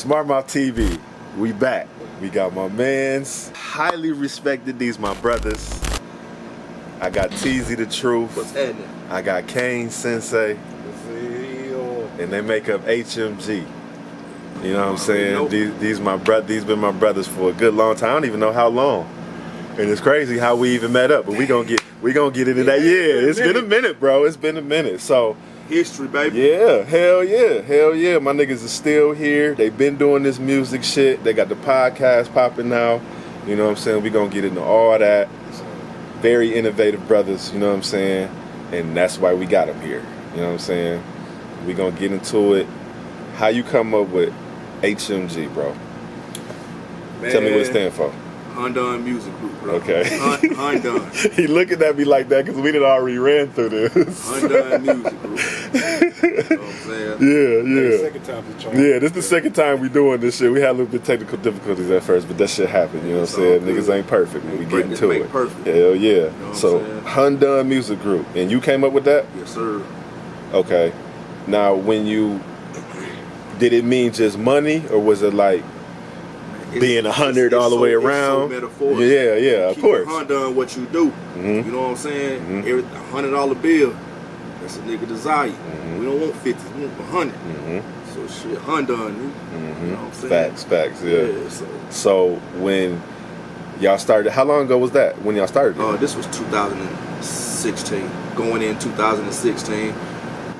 SmartMouf TV, we back. We got my mans, highly respected, these my brothers. I got Teezy the Truth. What's happening? I got Kane Sensei. And they make up HMG. You know what I'm saying? These been my brothers for a good long time. I don't even know how long. And it's crazy how we even met up, but we gonna get into that. Yeah, it's been a minute, bro. It's been a minute. So history, baby. Yeah, hell yeah. My niggas are still here. They've been doing this music shit. They got the podcast popping now. You know what I'm saying? We gonna get into all that. Very innovative brothers, you know what I'm saying? And that's why we got them here. You know what I'm saying? We gonna get into it. How you come up with HMG, bro? Man, tell me what it stands for. Undone Music Group, bro. Okay. Undone. He looking at me like that because we done already ran through this. Undone Music Group. You know what I'm saying? Yeah. Second time this is the second time we doing this shit. We had a little bit of technical difficulties at first, but that shit happened. You know what I'm saying? Niggas ain't perfect. We get into it. Perfect. Hell yeah. You know So Undone Music Group, and you came up with that? Yes, sir. Okay. Now, when you did it mean just money, or was it like being 100 all the way around? It's so metaphorical. Yeah, of course. Undone what you do. You know what I'm saying? Every $100 bill, that's a nigga desire. We don't want 50, we want 100. So shit, undone. You know what I'm saying? Facts, yeah. So when y'all started, how long ago was that? When y'all started? This was 2016. Going in 2016.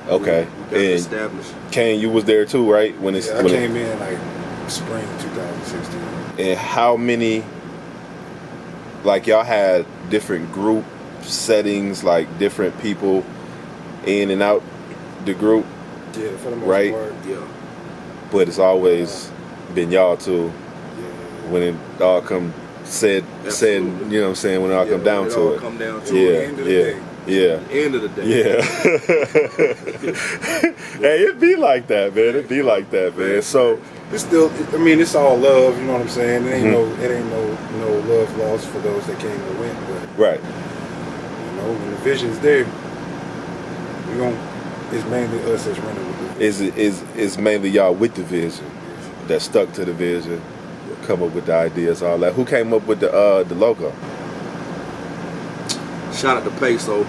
Okay. We got established. Kane, you was there too, right? I came in like spring 2016. And how many, like y'all had different group settings, like different people in and out the group? Yeah, for the most part. Yeah. But it's always been y'all too. Yeah. When it all come said, you know what I'm saying, when it all come down to it. Come down to the end of the day. Yeah. End of the day. Yeah. Hey, it be like that, man. So it's still, I mean, it's all love, you know what I'm saying? It ain't no love lost for those that came and went, but right. You know, when the vision's there, it's mainly us that's running with the vision. Is mainly y'all with the vision, that stuck to the vision, come up with the ideas, all that. Who came up with the logo? Shout out to Peso.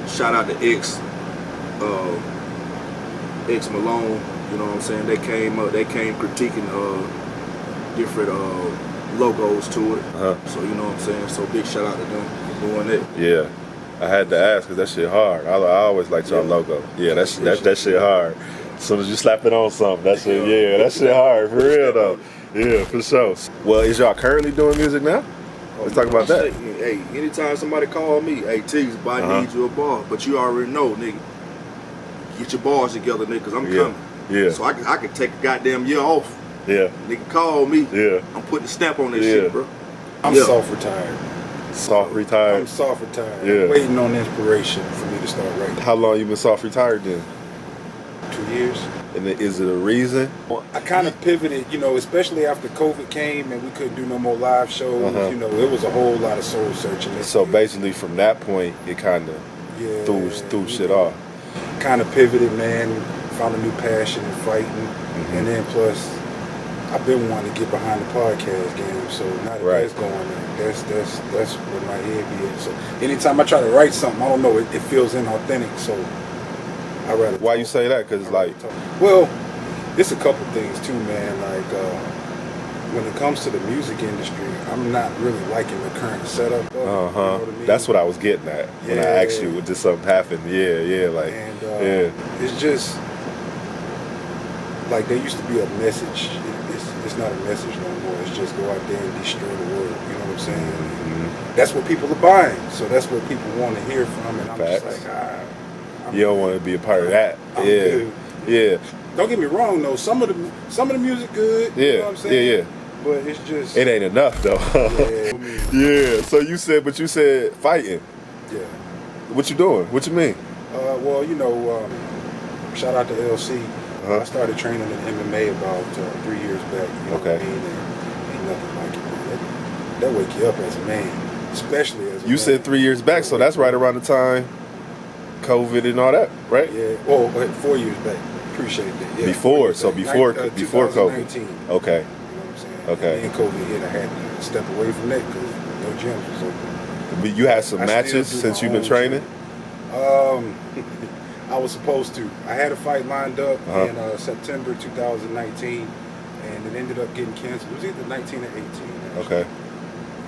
Shout out to X Malone. You know what I'm saying? They came critiquing different logos to it. So you know what I'm saying? So big shout out to them for doing it. Yeah. I had to ask because that shit hard. I always liked y'all logo. Yeah, that shit hard. As soon as you slap it on something, that shit hard, for real though. Yeah, for sure. Well, is y'all currently doing music now? Let's talk about that. Hey, anytime somebody call me, hey Teezy, I need you a bar, but you already know, nigga. Get your bars together, nigga, cause I'm coming. Yeah. So I can take a goddamn year off. Yeah. Nigga call me. Yeah. I'm putting a stamp on this shit, bro. I'm soft retired. Soft retired? I'm soft retired. Yeah. I'm waiting on inspiration for me to start writing. How long you been soft retired then? 2 years. And is it a reason? I kind of pivoted, you know, especially after COVID came and we couldn't do no more live shows. You know, it was a whole lot of soul searching. So basically from that point, it kind of threw shit off. Kind of pivoted, man, found a new passion in fighting. And then plus, I've been wanting to get behind the podcast game. So now that that's going on, that's where my head be at. So anytime I try to write something, I don't know, it feels inauthentic. So I rather. Why you say that? Because like, well, it's a couple things too, man. Like when it comes to the music industry, I'm not really liking the current setup. You know what I mean? That's what I was getting at when I asked you, did something happen? It's just like there used to be a message. It's not a message no more. It's just go out there and destroy the world. You know what I'm saying? That's what people are buying. So that's what people want to hear from. And I'm just like, you don't want to be a part of that. I'm good. Yeah. Don't get me wrong though. Some of the music good. You know what I'm saying? Yeah. But it's just it ain't enough though. Yeah. So you said fighting. Yeah. What you doing? What you mean? Well, you know, shout out to LC. I started training in MMA about 3 years back. You know what I mean? And ain't nothing like it, man. That wake you up as a man, especially as a man. You said 3 years back, so that's right around the time COVID and all that, right? Yeah. Well, 4 years back. Appreciate that. Yeah. Before COVID. COVID. 2019. Okay. You know what I'm saying? Okay. And then COVID hit, I had to step away from that because no gyms was open. But you had some I matches still do since my you've been own training? I was supposed to. I had a fight lined up Uh-huh. in September 2019, and it ended up getting canceled. It was either 19 or 18. Actually. Okay.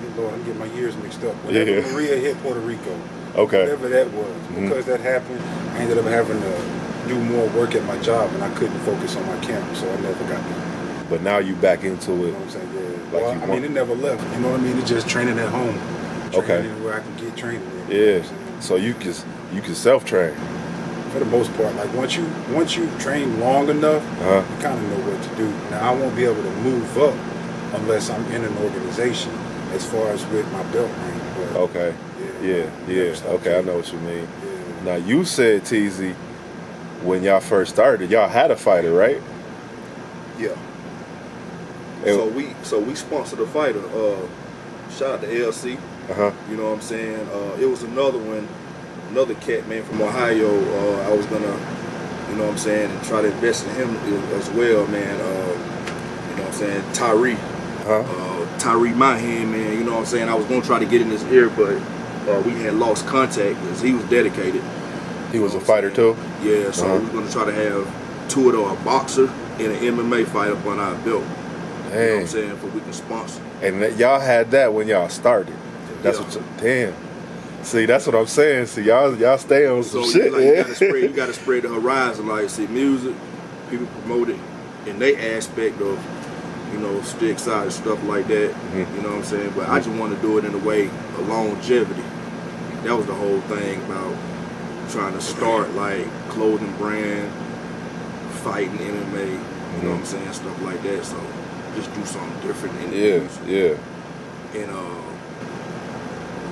Good Lord, I'm getting my years mixed up. Whenever Maria hit Puerto Rico, Okay. whatever that was, because that happened, I ended up having to do more work at my job, and I couldn't focus on my camp, so I never got done. But now you back into You it. know what I'm saying? Yeah. Like Well, you I mean, want- it never left. You know what I mean? It's just training at home. Okay. Training where I can get training. In, Yeah. You know what I'm saying? So you can self-train. For the most part, like once you train long enough, Uh-huh. you kind of know what to do. Now I won't be able to move up unless I'm in an organization, as far as with my belt rank. But Okay. Yeah. never stop Okay, I training. know what you mean. Yeah. Now you said, TZ, when y'all first started, y'all had a fighter, right? Yeah. And- So we sponsored a fighter. Shout out to LC. Uh-huh. You know what I'm saying? It was another cat, man, from Ohio. I was gonna, you know what I'm saying, and try to invest in him as well, man. You know what I'm saying? Tyree Mahan, man, you know what I'm saying? I was gonna try to get in his ear, but we had lost contact because he was dedicated. He was a fighter too? Yeah, so we was gonna try to have two of them, a boxer and an MMA fight up on our belt. You know what I'm saying? For we can sponsor. And y'all had that when y'all started. That's Yeah. what damn. See, that's what I'm saying. See, y'all stay on some shit, like, man. you gotta spread the horizon. Like, see, music, people promote it in their aspect of, you know, stick side stuff like that. You know what I'm saying? But I just want to do it in a way of longevity. That was the whole thing about trying to start like clothing brand, fighting MMA. You know what I'm saying? Stuff like that. So just do something different in the music. Yeah.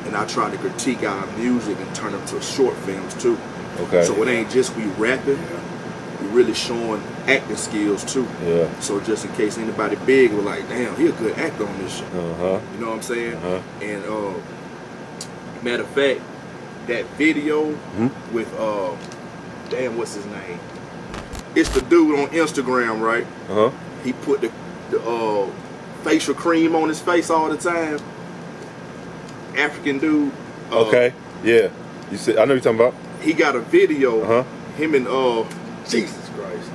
And I try to critique our music and turn them to short films too. Okay. So it ain't just we rapping, we really showing acting skills too. Yeah. So just in case anybody big was like, damn, he a good actor on this shit. Uh-huh. You know what I'm saying? Uh-huh. And matter of fact, that video with damn, what's his name? It's the dude on Instagram, right? Uh-huh. He put the facial cream on his face all the time. African dude. Okay. Yeah. You said I know what you're talking about. He got a video. Uh-huh. Him and Jesus Christ.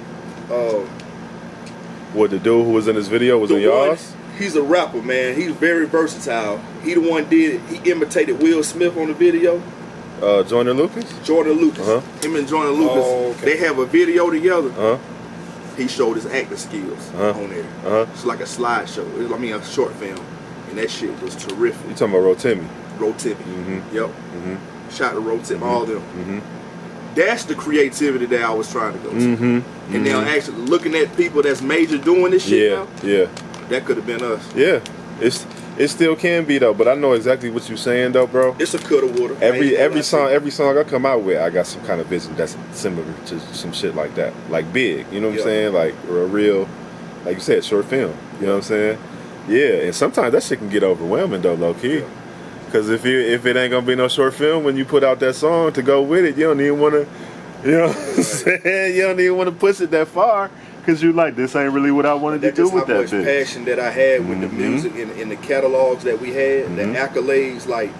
What, the dude who was in this video was in y'all's? He's a rapper, man. He's very versatile. He the one he imitated Will Smith on the video. Joyner Lucas? Jordan Lucas. Uh-huh. Him and Jordan Lucas, Oh, okay. they have a video together. Uh-huh. He showed his acting skills on there. Uh-huh. It's like a slideshow. A short film. And that shit was terrific. You talking about Rotimi? Rotimi. Yep. Shout to Rotimi, all them. Mm-hmm. That's the creativity that I was trying to go to. Mm-hmm. And now actually looking at people that's major doing this shit now, that could have been us. Yeah. It still can be though, but I know exactly what you're saying though, bro. It's a coulda woulda. Every song I come out with, I got some kind of vision that's similar to some shit like that. Like big, you know what I'm saying? Like or a real, like you said, short film. You know what I'm saying? Yeah, and sometimes that shit can get overwhelming though, low key. Cause if it ain't gonna be no short film when you put out that song to go with it, you don't even wanna, you know what I'm saying? You don't even wanna push it that far. Cause you're like, this ain't really what I wanted to do with that bitch. How much passion that I had with the music and the catalogs that we had, the accolades, like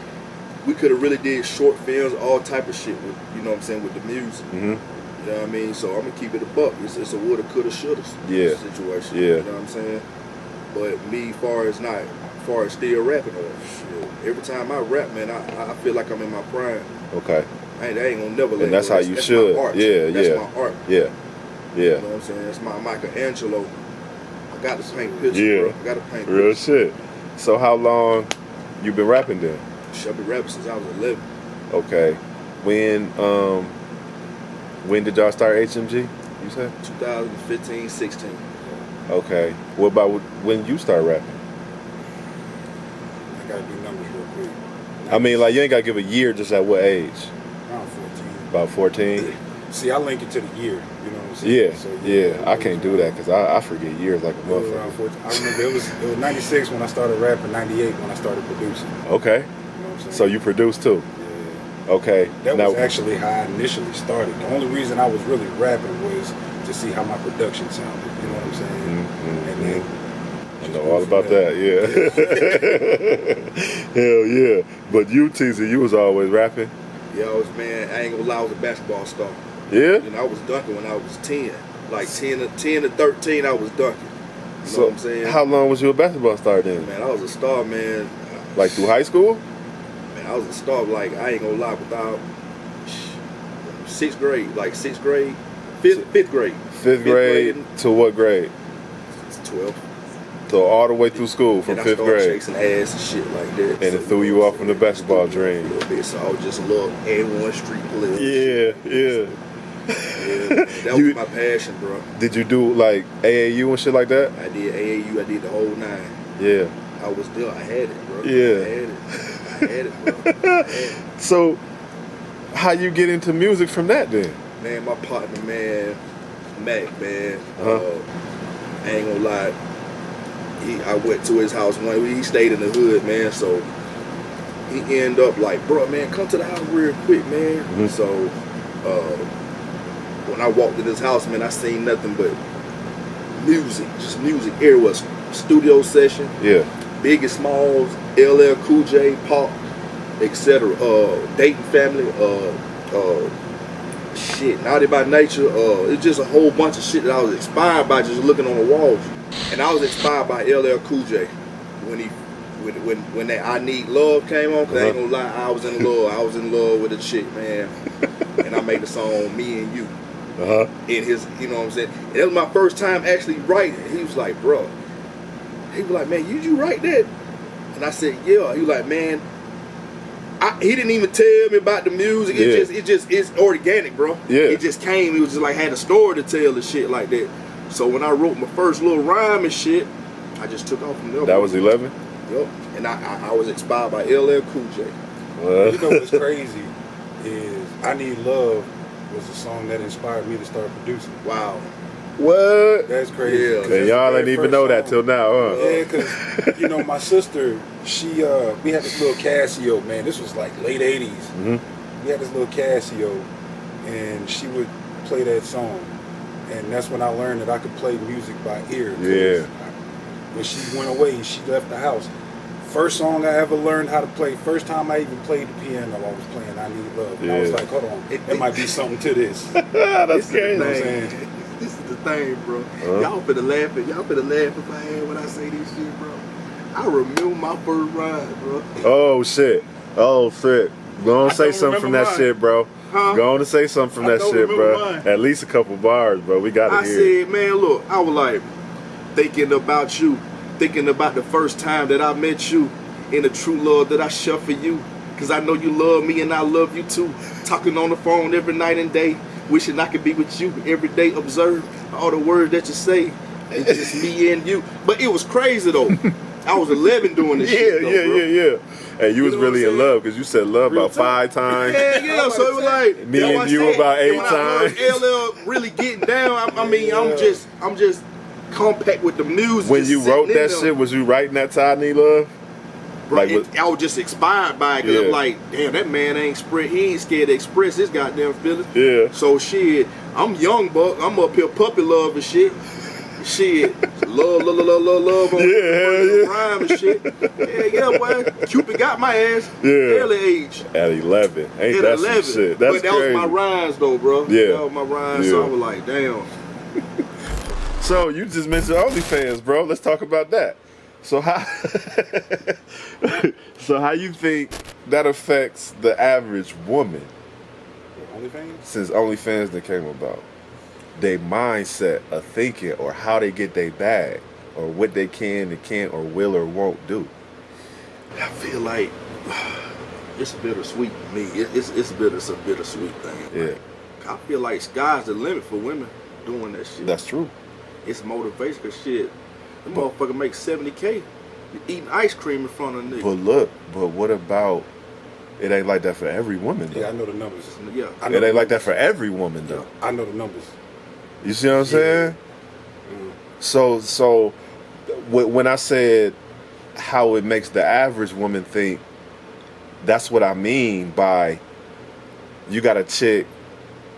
we could have really did short films, all type of shit with, you know what I'm saying, with the music. You know what I mean? So I'm gonna keep it a buck. It's a woulda, coulda, shoulda situation. Yeah. You know what I'm saying? But me, far as still rapping on shit. Every time I rap, man, I feel like I'm in my prime. Okay. I ain't gonna never let And that's go. how you should. My art. Yeah, That's yeah. my art. Yeah. You know what I'm saying? That's my Michelangelo. I got to paint pictures, bro. I got to paint real pictures. shit. So how long you been rapping then? I've been rapping since I was 11. Okay. When did y'all start HMG? You said? 2015, 16. Okay. What about when you start rapping? I gotta do numbers real quick. I mean, like you ain't gotta give a year. Just at what age? Around 14. About 14. See, I link it to the year. You know what I'm saying? Yeah. So, I can't do that because I forget years like a It was around motherfucker. 14. I remember it was 96 when I started rapping, 98 when I started producing. Okay. You know what I'm saying? So you produce too? Yeah. Okay. That was actually how I initially started. The only reason I was really rapping was to see how my production sounded. You know what I'm saying? And then I know all about that. Yeah. Hell yeah. But you, Teezy, you was always rapping. Yeah, I ain't gonna lie, I was a basketball star. Yeah. You know, I was dunking when I was 10. Like 10 to 13, I was dunking. You know what I'm saying? How long was you a basketball star then? Man, I was a star, man. Like through high school? Man, I was a star, like, I ain't gonna lie, without 6th grade, like 6th grade, 5th grade. 5th grade to what grade? 12. So all the way through school from 5th grade. Chasing ass and shit like that. And it threw you off from the basketball dream. A little bit, so I was just a little A1 street player. Yeah. That was my passion, bro. Did you do like AAU and shit like that? I did AAU, I did the whole 9. Yeah. I was there, I had it, bro. Yeah. I had it, bro. So, how you get into music from that then? Man, my partner, man, Mac, man. I ain't gonna lie. I went to his house one week. He stayed in the hood, man. So he ended up like, bro, man, come to the house real quick, man. So when I walked in his house, man, I seen nothing but music, just music. Here was studio session, Big and Smalls, LL Cool J, Pop, etc. Dayton Family, shit, Naughty by Nature. It's just a whole bunch of shit that I was inspired by just looking on the walls. And I was inspired by LL Cool J when that I Need Love came on. Cause I ain't gonna lie, I was in love. I was in love with a chick, man. And I made the song Me and You. In his, you know what I'm saying? And that was my first time actually writing. He was like, bro. He was like, man, you write that? And I said, yeah. He was like, man. He didn't even tell me about the music. It's organic, bro. Yeah. It just came. He was just like had a story to tell and shit like that. So when I wrote my first little rhyme and shit, I just took off from there. That was 11? Yup. And I was inspired by LL Cool J. You know what's crazy is I Need Love was a song that inspired me to start producing. Wow. What? That's crazy. Yeah. And y'all ain't even know that till now, huh? Yeah, because, you know, my sister, we had this little Casio, man. This was like late 80s. We had this little Casio, and she would play that song. And that's when I learned that I could play music by ear. Yeah. When she went away and she left the house, first song I ever learned how to play, first time I even played the piano, I was playing I Need Love. And I was like, hold on, there might be something to this. That's crazy. You know what I'm saying? This is the thing, bro. Y'all finna laugh at my head when I say this shit, bro. I remember my first ride, bro. Oh shit. Go on, say something from that mine. Shit, bro. Go on and say something from that shit, bro. Mine. At least a couple bars, bro. We got it here. I said, man, look, I was like thinking about you, thinking about the first time that I met you and the true love that I share for you. Cause I know you love me and I love you too. Talking on the phone every night and day. Wishing I could be with you every day. Observe all the words that you say. It's just me and you. But it was crazy though. I was 11 doing this shit though, bro. Yeah. And you was really in love because you said love about 5 times. Yeah. So it was like me and you about 8 times. LL really getting down. I mean, I'm just compact with the music. When you wrote that shit, was you writing that to I Need Love? Bro, I was just inspired by it because I'm like, damn, that man ain't scared to express his goddamn feelings. Yeah. So shit, I'm young buck. I'm up here puppy love and shit. Shit, love on rhyme and shit. Yeah, boy. Cupid got my ass. Early age. At 11. Ain't that some shit? That's but that crazy. was my rhymes though, bro. Yeah. That was my rhymes. So I was like, damn. So you just mentioned OnlyFans, bro. Let's talk about that. So how you think that affects the average woman? OnlyFans? Since OnlyFans that came about. Their mindset of thinking or how they get their bag or what they can and can't or will or won't do. I feel like it's bittersweet to me. It's a bittersweet thing. Yeah. I feel like sky's the limit for women doing that shit. That's true. It's motivation because shit, the motherfucker makes 70K eating ice cream in front of a nigga. But what about, it ain't like that for every woman though. Yeah, I know the numbers. Yeah. It ain't like that for every woman though. I know the numbers. You see what I'm saying? So when I said how it makes the average woman think, that's what I mean by you got a chick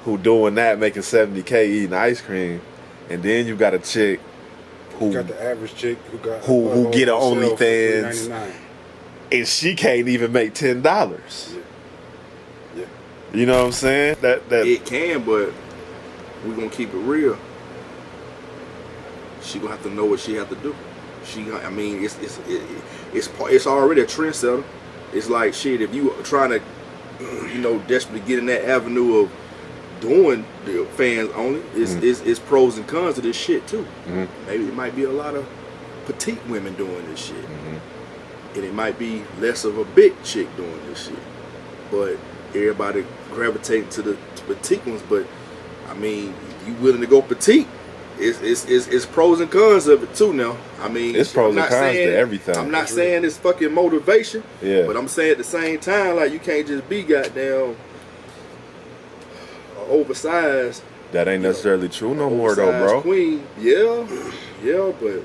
who doing that, making $70K eating ice cream, and then you got a chick who You got the average chick who get an OnlyFans, $3.99. and she can't even make $10. Yeah. You know what I'm saying? That It can, but we're gonna keep it real. She gonna have to know what she have to do. I mean, it's already a trendsetter. It's like shit. If you trying to, desperately get in that avenue of doing the fans only, it's pros and cons to this shit too. Mm-hmm. Maybe it might be a lot of petite women doing this shit, and it might be less of a big chick doing this shit. But everybody gravitating to petite ones. But I mean, you willing to go petite? It's pros and cons of it too. Now, I mean, it's pros and cons to everything. I'm not saying it's fucking motivation. Yeah. But I'm saying at the same time, like, you can't just be goddamn oversized. That ain't necessarily true no more though, bro. Queen, yeah, but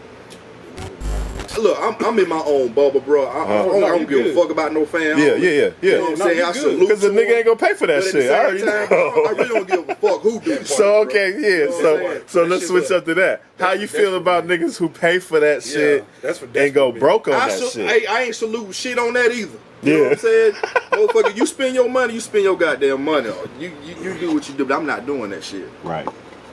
look, I'm in my own bubble, bro. I don't give a fuck about no fan. Yeah. You know what I'm saying? I salute because the nigga ain't gonna pay for that but shit. At the same time, I really don't give a fuck who do it. So okay, yeah. You know what I'm saying? So That let's shit switch up. up to that. How you feel about niggas who pay for that shit that's what and go broke on that shit? I ain't salute shit on that either. You know Yeah. what I'm saying? Motherfucker, you spend your money, you spend your goddamn money. You do what you do, but I'm not doing that shit. Right.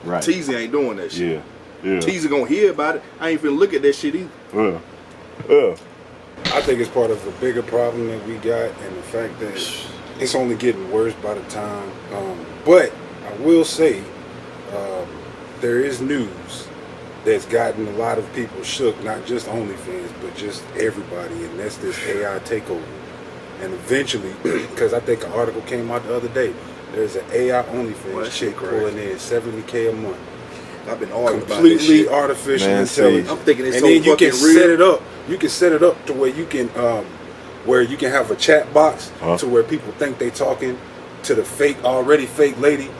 Teasy ain't doing that shit. Yeah. Teasy gonna hear about it. I ain't finna look at that shit either. I think it's part of a bigger problem that we got, and the fact that it's only getting worse by the time. But I will say, there is news that's gotten a lot of people shook, not just OnlyFans, but just everybody, and that's this AI takeover. And eventually, because I think an article came out the other day, there's an AI OnlyFans chick pulling in $70K a month. I've been arguing about this Completely shit. artificial Man, intelligence. I'm thinking it's and so then you fucking can real. set it up. You can set it up to where you can have a chat box to where people think they talking to the already fake lady,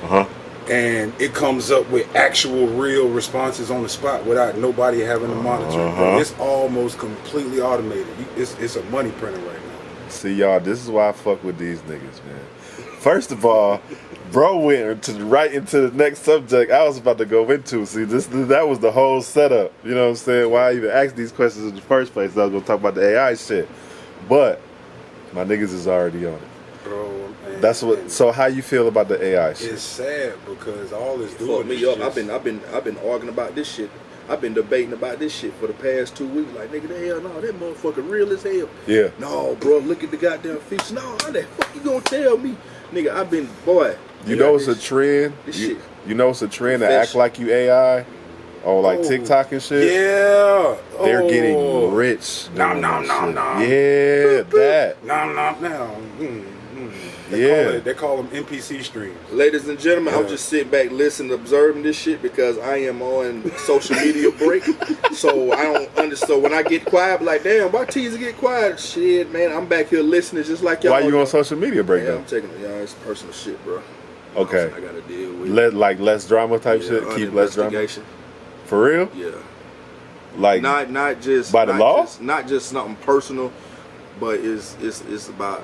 and it comes up with actual real responses on the spot without nobody having to monitor. It's almost completely automated. It's a money printer right now. See, y'all, this is why I fuck with these niggas, man. First of all, bro went right into the next subject I was about to go into. See, that was the whole setup. You know what I'm saying? Why I even asked these questions in the first place. I was gonna talk about the AI shit, but my niggas is already on it. Bro, man, That's what. So how you feel about the AI shit? It's sad because all it's Fuck doing me is up. just, I've been arguing about this shit. I've been debating about this shit for the past 2 weeks. Like, nigga, the hell no, that motherfucker real as hell. Yeah. No, bro, look at the goddamn feature. No, how the fuck you gonna tell me? Nigga, I've been, boy. You know it's a trend. This shit. You know it's a trend to act like you AI, or like TikTok and shit. Yeah. They're getting rich. Nom, doing nom, that nom, shit. nom. Yeah, that. Now. They call them NPC streams. Ladies and gentlemen, I'm just sitting back, listening, observing this shit because I am on social media break. So I don't understand. So when I get quiet, I'm like, damn, why teaser get quiet? Shit, man, I'm back here listening just like y'all. Why you on social media break Yeah, though? I'm taking it's personal shit, bro. Okay. I gotta deal with Less drama type shit. Keep less drama. investigation. For real? Yeah. Like Not just by the law? not just something personal, but it's about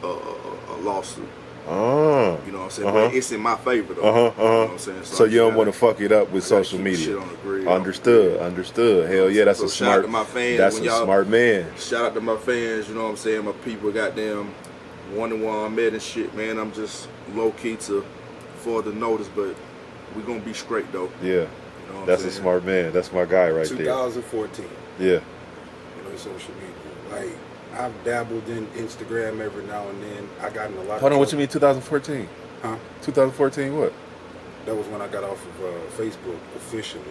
a lawsuit. Oh. You know what I'm saying? But it's in my favor though. You know what I'm saying? So you don't I want to just fuck it up with gotta social keep the media. shit on the grid. Understood. Hell yeah, that's So a shout out smart. to my fans That's when a y'all- smart man. Shout out to my fans, you know what I'm saying? My people goddamn wondering why I'm at and shit, man. I'm just low key to further notice, but we gonna be straight though. Yeah, You know what that's I'm a saying? smart man. That's my guy right there. 2014. Yeah. You know, social media. Like, I've dabbled in Instagram every now and then. I got in a lot. Hold on, of what you mean 2014? Huh? 2014 what? That was when I got off of Facebook officially.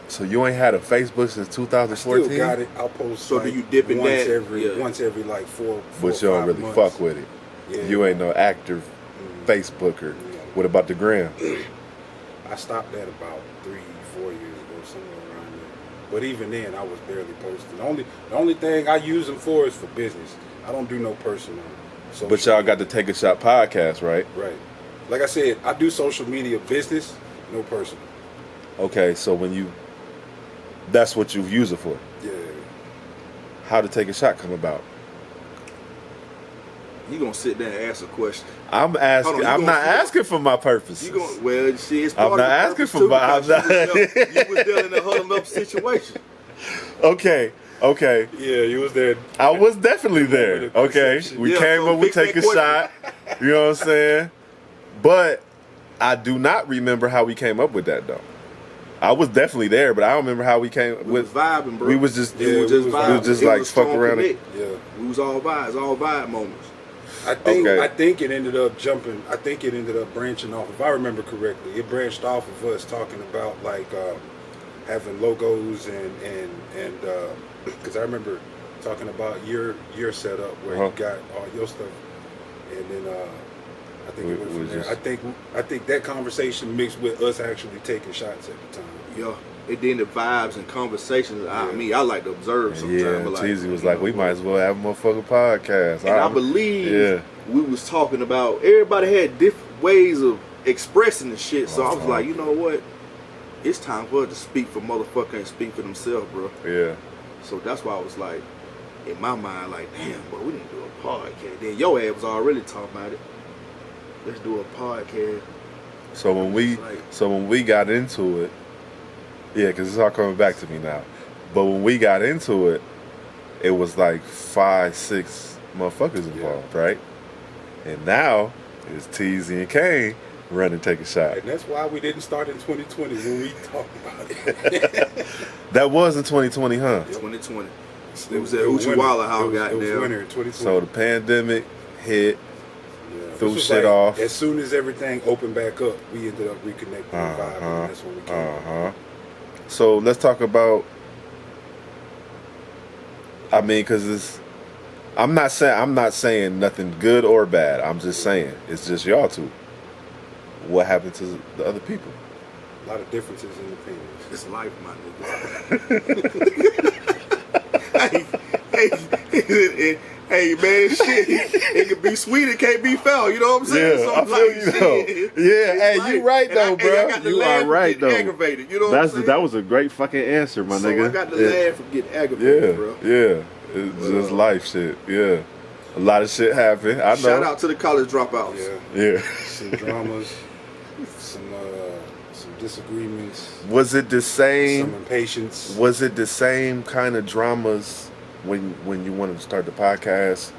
So you ain't had a Facebook since I 2014? still got it. I'll post. So like, do you dip in once that? every Yeah. once every like four But you or don't 5 really months. fuck with it. Yeah. You ain't no active Facebooker. What about the gram? I stopped that about 3-4 years ago, somewhere around there. But even then, I was barely posting. The only thing I use them for is for business. I don't do no personal. But y'all got the Take a Shot podcast, right? Right. Like I said, I do social media business, no personal. Okay, so that's what you use it for. Yeah. How did Take a Shot come about? You gonna sit there and ask a question? I'm asking. Hold on, I'm not asking for my purposes. You gonna well, see, it's part I'm not of the asking for too, my. I'm not. You was there in a huddled up situation. Okay. Yeah, you was there. I was definitely there. Okay, we Yeah, came so up, we fix that take a question. shot. You know what I'm saying? But I do not remember how we came up with that though. I was definitely there, but I don't remember how we came We was with. vibing, bro. We was just, We was just vibing. we was just It like was a fuck strong around. connect. Yeah. We was all vibe moments. I think Okay. I think it ended up jumping. I think it ended up branching off. If I remember correctly, it branched off of us talking about like having logos and because I remember talking about your setup where you got all your stuff, and then I think it went from there. I think that conversation mixed with us actually taking shots at the time. Yeah. And then the vibes and conversations. I mean, I like to observe sometimes. Yeah, but like, Teezy was like, we might as well have a motherfucking podcast. And I believe we was talking about everybody had different ways of expressing the shit. So I was like, you know what? It's time for us to speak for motherfucker and speak for themselves, bro. Yeah. So that's why I was like, in my mind, like, damn, bro, we need to do a podcast. Then your ass was already talking about it. Let's do a podcast. So when we got into it, yeah, because it's all coming back to me now. But when we got into it, it was like 5-6 motherfuckers involved, right? And now it's Teezy and Kane run and take a shot. And that's why we didn't start in 2020 when we talked about it. That was in 2020, huh? 2020. It was at Uchiwala how it was goddamn. winter in 2020. So the pandemic hit, threw This was shit like, off. As soon as everything opened back up, we ended up reconnecting and vibing, and that's when we came. So let's talk about. I mean, because I'm not saying nothing good or bad. I'm just saying it's just y'all two. What happened to the other people? A lot of differences in opinions. It's life, my nigga. hey, man, shit. It can be sweet, it can't be foul. You know what I'm saying? Yeah, I feel you though. Yeah, hey, you right though, bro. You are right though. Aggravated. You know what I'm saying? That was a great fucking answer, my nigga. I got to laugh from getting aggravated, bro. Yeah. It's just life shit. Yeah. A lot of shit happened. I know. Shout out to the college dropouts. Yeah. Some dramas, some disagreements. Was it the same? Some impatience. Was it the same kind of dramas when you wanted to start the podcast?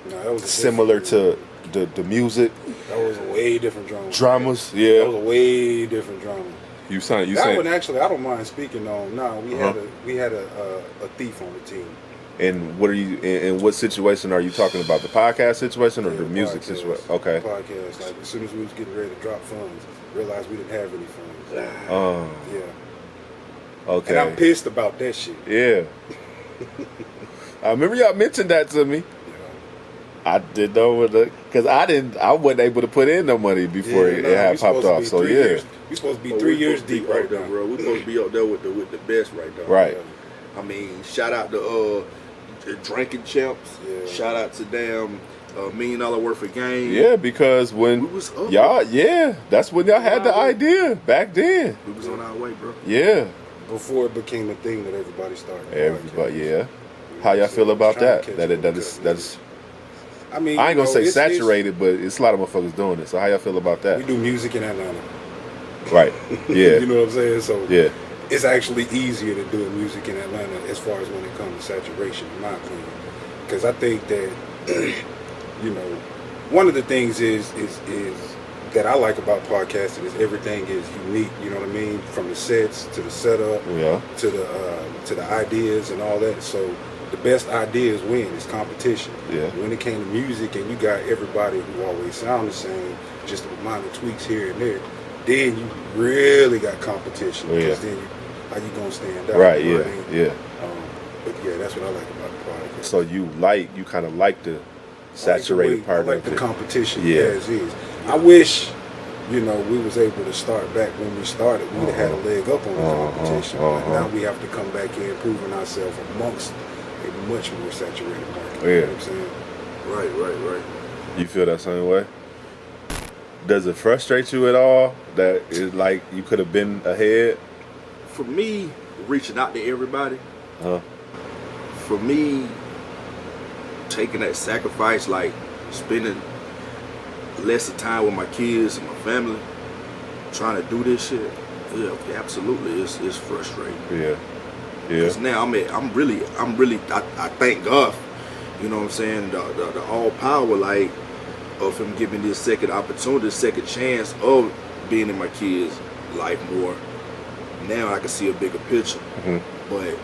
No, that was Similar to the music. That was a way different drama. Dramas, yeah. That was a way different drama. You saying that one actually I don't mind speaking on. No, we had a thief on the team. And what are you? In what situation are you talking about? The podcast situation or the music podcast, situation? Okay. Podcast. Like as soon as we was getting ready to drop funds, realized we didn't have any funds. Yeah. Okay. And I'm pissed about that shit. Yeah. I remember y'all mentioned that to me. Yeah. I didn't know because I wasn't able to put in no money before it had popped off. So yeah. We supposed to be 3 years deep right there, now, bro. We supposed to be up there with the best right now. Right. I mean, shout out to the drinking champs. Yeah. Shout out to damn $1 million worth of game. Yeah, because when we was up, y'all, that's when y'all had the idea back then. We was on our way, bro. Yeah. Before it became a thing that everybody started. Everybody, yeah. How y'all feel about that? That is. I mean, I ain't gonna say saturated, but it's a lot of motherfuckers doing it. So how y'all feel about that? We do music in Atlanta. Right. Yeah. You know what I'm saying? So yeah. It's actually easier to do music in Atlanta as far as when it comes to saturation, in my opinion. Because I think that, you know, one of the things is that I like about podcasting is everything is unique. You know what I mean? From the sets to the setup, to the ideas and all that. So the best ideas win. It's competition. Yeah. When it came to music, and you got everybody who always sound the same, just minor tweaks here and there. Then you really got competition. Because then how you gonna stand out? Right. You know Yeah. what I mean? Yeah. But yeah, that's what I like about the podcast. So you kind of like the saturated part I like of the it. competition Yeah. as is. I wish, you know, we was able to start back when we started. We'd have had a leg up on the competition. But now we have to come back in proving ourselves amongst a much more saturated market. You know what I'm saying? Right. You feel that same way? Does it frustrate you at all that it's like you could have been ahead? For me, reaching out to everybody. For me, taking that sacrifice, like spending less of time with my kids and my family, trying to do this shit. Yeah, absolutely, it's frustrating. Yeah. Because now I'm really, I thank God, you know what I'm saying, the all power, like, of him giving this second opportunity, second chance of being in my kids' life more. Now I can see a bigger picture. But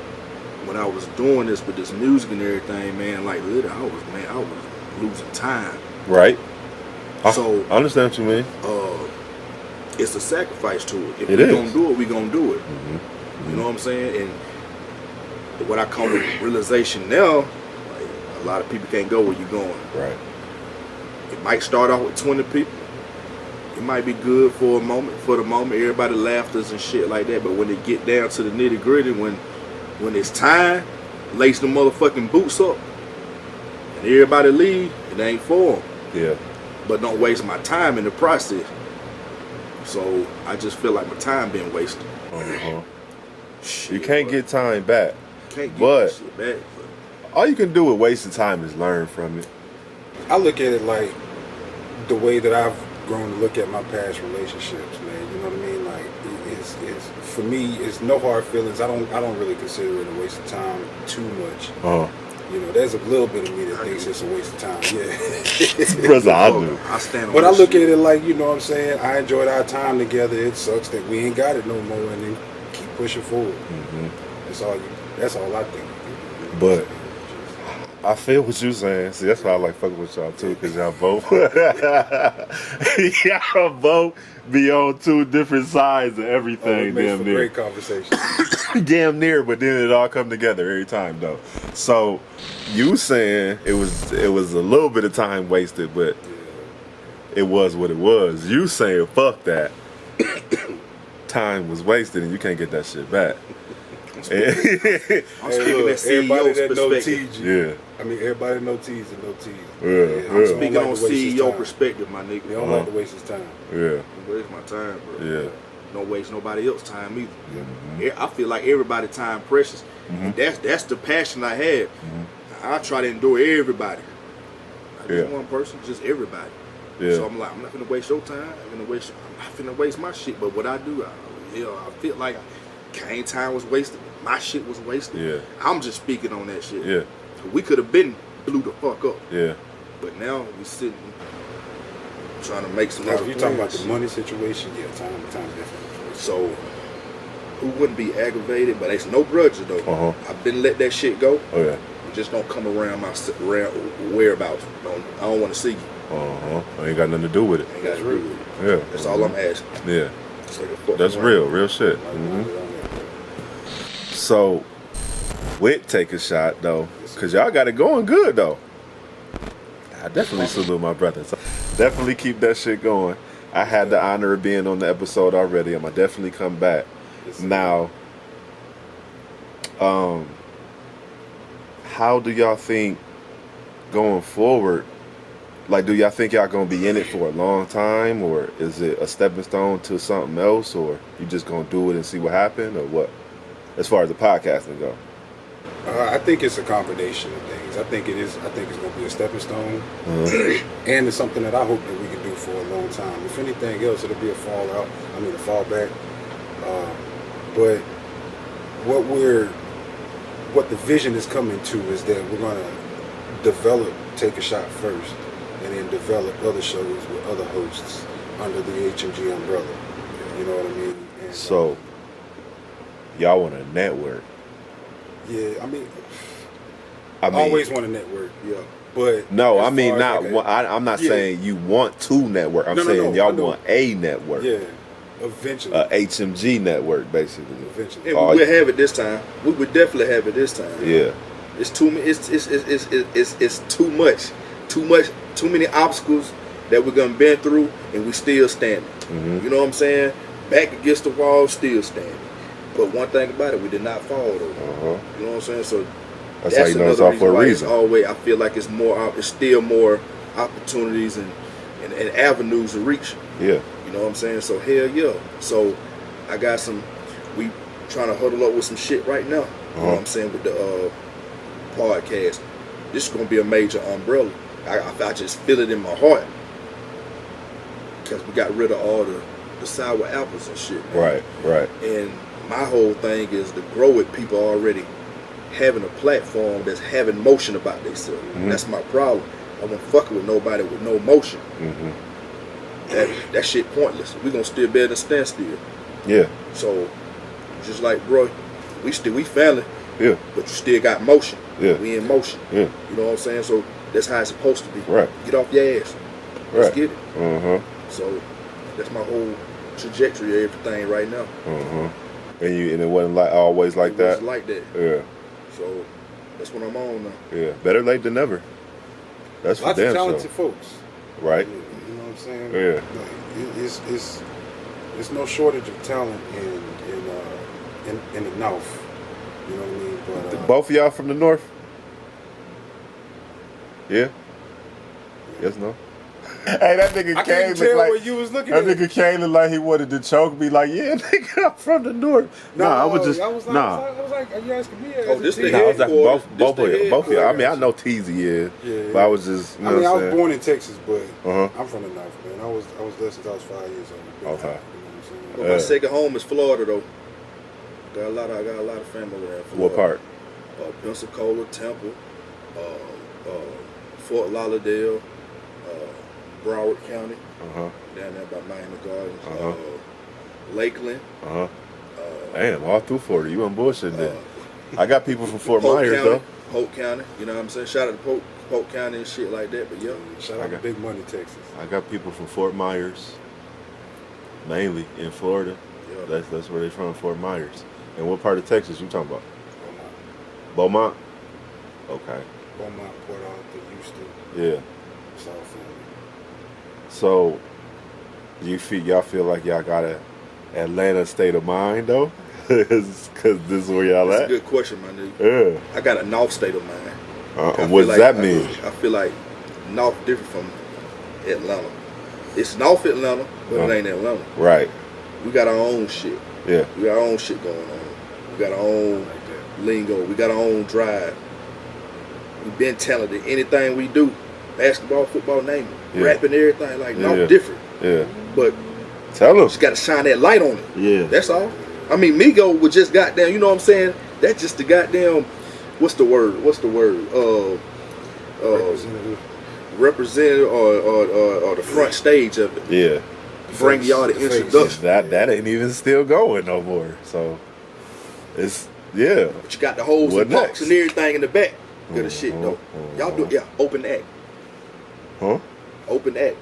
when I was doing this with this music and everything, man, like literally, I was losing time. Right. So I understand what you mean. It's a sacrifice to it. If It we're is. gonna do it, we're gonna do it. You know what I'm saying? And what I come to realization now, like, a lot of people can't go where you're going. Right. It might start off with 20 people. It might be good for a moment, everybody laughs and shit like that. But when they get down to the nitty gritty, when it's time, lace the motherfucking boots up, and everybody leave, it ain't for them. Yeah. But don't waste my time in the process. So I just feel like my time being wasted. Shit, you can't get time back. Can't get but that shit back. all you can do with wasting time is learn from it. I look at it like the way that I've grown to look at my past relationships, man. You know what I mean? Like it's for me, it's no hard feelings. I don't really consider it a waste of time too much. You know, there's a little bit of me that thinks it's a waste of time. Yeah. Brother, I do. I stand on But I this look shit. at it like, you know what I'm saying? I enjoyed our time together. It sucks that we ain't got it no more, and then keep pushing forward. That's all I think. But I feel what you're saying. See, that's why I like fucking with y'all too, because y'all both y'all both be on two different sides of everything. It makes Damn for near. great conversation. Damn near, but then it all come together every time though. So you saying it was a little bit of time wasted, but it was what it was. You saying fuck that. Time was wasted and you can't get that shit back. I'm speaking that everybody CEO's that know perspective. TG. Yeah. I mean, everybody know T's and no T's. Yeah. I'm speaking Don't on like to waste his CEO time. perspective, my nigga. They don't like to waste his time. Yeah. Don't waste my time, bro. Yeah. Don't waste nobody else's time either. I feel like everybody's time precious. And that's the passion I have. I try to endure everybody. Not just one person, just everybody. Yeah. So I'm like, I'm not gonna waste your time. I'm not gonna waste my shit. But what I do, I feel like Kane time was wasted. My shit was wasted. Yeah. I'm just speaking on that shit. Yeah. We could have been blew the fuck up. Yeah. But now we sitting trying to make some Now, other if you're talking about plans. the money situation, yeah, time definitely. So who wouldn't be aggravated? But it's no grudges though. I've been let that shit go. Oh yeah. Just don't come around my whereabouts. I don't want to see you. I ain't got nothing to do with it. Ain't got to do with it. Yeah. That's all I'm asking. Yeah. Just like a fucking That's round. real shit. So, with Take a Shot though, cause y'all got it going good though. I definitely salute my brother. So definitely keep that shit going. I had the honor of being on the episode already. I'm gonna definitely come back. Now, how do y'all think going forward? Like, do y'all think y'all gonna be in it for a long time, or is it a stepping stone to something else, or you just gonna do it and see what happens, or what? As far as the podcasting go, I think it's a combination of things. I think it's going to be a stepping stone, and it's something that I hope that we can do for a long time. If anything else, it'll be a fallback. But what the vision is coming to is that we're going to develop Take a Shot first, and then develop other shows with other hosts under the HMG umbrella. You know what I mean? And, so y'all want a network? yeah, I mean, I mean, always want a network. Yeah. But no, as I mean far as not. like a- I'm not yeah. saying you want to network. I'm No, saying I y'all know. want a network. Yeah, eventually. HMG network, basically. Eventually. Yeah, we will have it this time. We would definitely have it this time. Yeah. It's too much. Too many obstacles that we're gonna bend through, and we still standing. You know what I'm saying? Back against the wall, still standing. But one thing about it, we did not fall though. You know what I'm saying? So That's how you know it's all for a why reason. It's always, I feel like it's still more opportunities and avenues to reach. Yeah. You know what I'm saying? So hell yeah. So I got we trying to huddle up with some shit right now. You know what I'm saying? With the podcast. this is gonna be a major umbrella. I just feel it in my heart because we got rid of all the sour apples and shit. Man. Right. And my whole thing is to grow with people already having a platform that's having motion about themselves. Mm-hmm. That's my problem. I won't fuck with nobody with no motion. Mm-hmm. That shit pointless. We gonna still be at a standstill. Yeah. So just like, bro, we family. Yeah. But you still got motion. Yeah. We in motion. Yeah. You know what I'm saying? So that's how it's supposed to be. Right. Get off your ass. Let's get it. So that's my whole trajectory of everything right now. And it wasn't always like that. It was like that. Yeah. So that's what I'm on now. Yeah. Better late than never. That's for lots damn of talented sure. folks. Right. You know what I'm saying? Yeah. Like, it's no shortage of talent in the North. You know what I mean? But both of y'all from the North? Yeah. Yes, no. Hey, that nigga Kane looked like you was looking that nigga Kane looked like he wanted to choke me. Like, yeah, nigga, I'm from the North. I was just I was like, are you asking me? Oh, this the I was like headquarters. both of y'all. I mean, I know Teasy is, but I was just. You know I what was born in Texas, but Uh-huh. I'm from the North, man. I was there since I was 5 years old. Okay. You know what I'm saying? Well, my second home is Florida, though. I got a lot of family over there in Florida. What part? Pensacola, Temple, Fort Lauderdale, Broward County, down there by Miami Gardens, Lakeland. Damn, all through Florida. You ain't bullshitting then. I got people from Fort Polk Myers County, though. Polk County, you know what I'm saying? Shout out to Polk County and shit like that. But yeah, shout out to Big Money, Texas. I got people from Fort Myers, mainly in Florida. Yeah. That's where they from, Fort Myers. And what part of Texas you talking about? Beaumont. Okay. Beaumont, Port Arthur, Houston. Yeah. South Florida. So, y'all feel like y'all got a Atlanta state of mind though? Because this is where y'all that's at? a good question, my nigga. Yeah. I got a North state of mind. What does that mean? I feel like North different from Atlanta. It's North Atlanta, but it ain't Atlanta. Right. We got our own shit. Yeah. We got our own shit going on. We got our own lingo. We got our own drive. We've been talented. Anything we do, basketball, football, name it. Rapping, everything, like, no different. Yeah. But tell them. Just got to shine that light on it. Yeah. That's all. I mean, Migo was just goddamn, you know what I'm saying? That's just the goddamn, what's the word? Representative or the front stage of it. Yeah. Bring y'all the introduction. That ain't even still going no more. So it's But you got the holes and box and everything in the back. Good as shit though. Y'all do open act. Huh? Open act.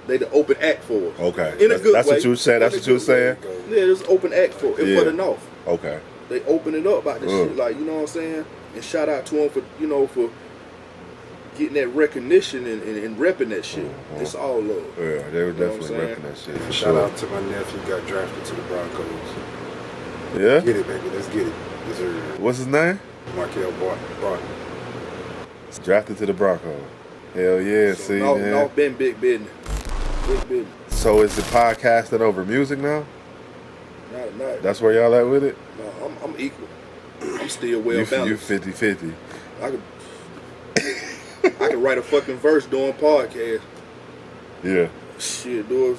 They the open act for us. Okay. In a good way. That's what you said. That's what you were saying. Yeah, there's open act for the North. Okay. They open it up about this shit, like, you know what I'm saying? And shout out to them for getting that recognition and repping that shit. It's all love. Yeah, they were definitely repping that shit. Shout out to my nephew, got drafted to the Broncos. Yeah? Get it, baby. Let's get it. What's his name? Markel Barton. Drafted to the Broncos. Hell yeah, so see, man. man. Been big business. Big business. So is the podcasting over music now? Not. That's where y'all at with it? No, I'm equal. I'm still well balanced. You 50-50. I could write a fucking verse doing podcast. Yeah. Shit. No,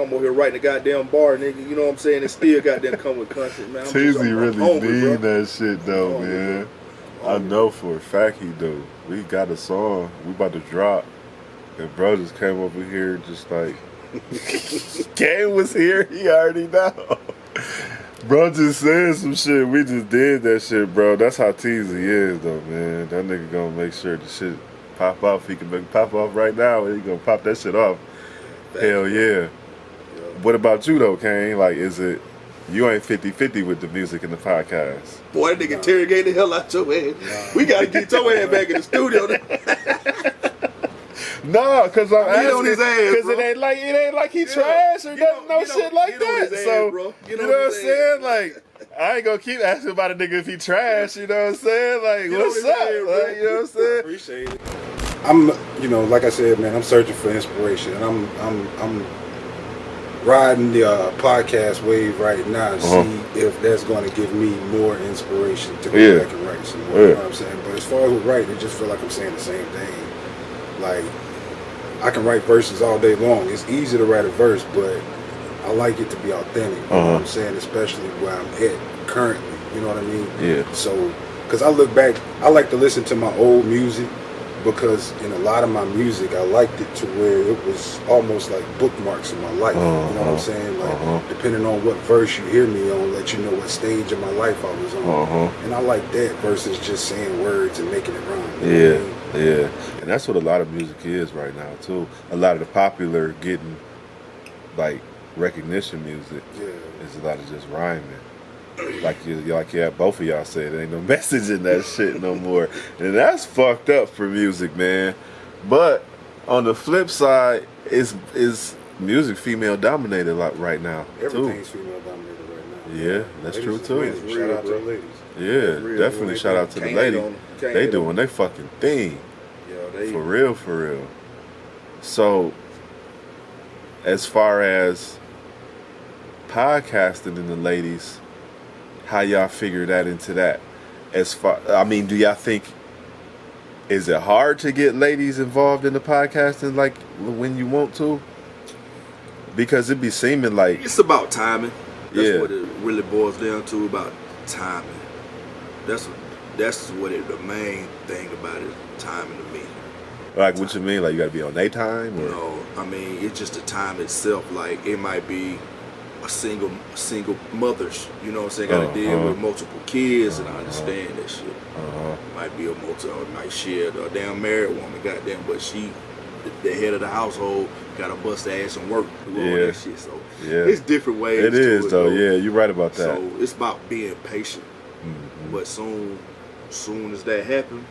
I'm over here writing a goddamn bar, nigga. You know what I'm saying? And still goddamn come with content, man. Teasy really hungry, mean bro. that shit though, man. I know for a fact he do. We got a song we about to drop, and bro just came over here just like Kane was here. He already know. Bro just said some shit. We just did that shit, bro. That's how Teasy is, though, man. That nigga gonna make sure the shit pop off. He can make it pop off right now, and he gonna pop that shit off. Hell yeah. What about you, though, Kane? Like, is it, you ain't 50-50 with the music and the podcast? Boy, that nigga interrogate the hell out your ass. Nah. We gotta get your ass back in the studio. No, because I'm asking, on his ass, because it ain't like he trash or no shit like that. So, you know what I'm saying? Like, I ain't gonna keep asking about a nigga if he trash, you know what I'm saying? Like, what's up? Like, you know what I'm saying? Appreciate it. I'm, like I said, man, I'm searching for inspiration, and I'm riding the podcast wave right now and see if that's going to give me more inspiration to go back and write some more. You know what I'm saying? But as far as with writing, it just feel like I'm saying the same thing. Like, I can write verses all day long. It's easy to write a verse, but I like it to be authentic. You know what I'm saying? Especially where I'm at currently. You know what I mean? Yeah. So, because I look back, I like to listen to my old music because in a lot of my music, I liked it to where it was almost like bookmarks in my life. You know what I'm saying? Like, depending on what verse you hear me on, let you know what stage of my life I was on. And I like that versus just saying words and making it rhyme. You know what I mean? Yeah, and that's what a lot of music is right now too. A lot of the popular getting like recognition music is a lot of just rhyming. Like both of y'all said, there ain't no message in that shit no more, and that's fucked up for music, man. But on the flip side, is music female dominated right now? Everything's female dominated right now. Yeah, that's true too. Shout out to the ladies. Yeah, definitely shout out to the ladies. They doing their fucking thing. Yeah, for real. So, as far as podcasting and the ladies, how y'all figure that into that? Do y'all think, is it hard to get ladies involved in the podcasting like when you want to? Because it be seeming like it's about timing. That's what it really boils down to, about timing. That's what the main thing about it, timing to me. Like, what you mean? Like, you gotta be on daytime? Or? No, I mean, it's just the time itself. Like, it might be a single mothers, you know what I'm saying? Gotta deal with multiple kids, and I understand that shit. Might be might share a damn married woman, goddamn, but she, the head of the household, gotta bust ass and work through all that shit. So, it's different ways. It is, though. Yeah, you're right about that. So, it's about being patient. But soon as that happens,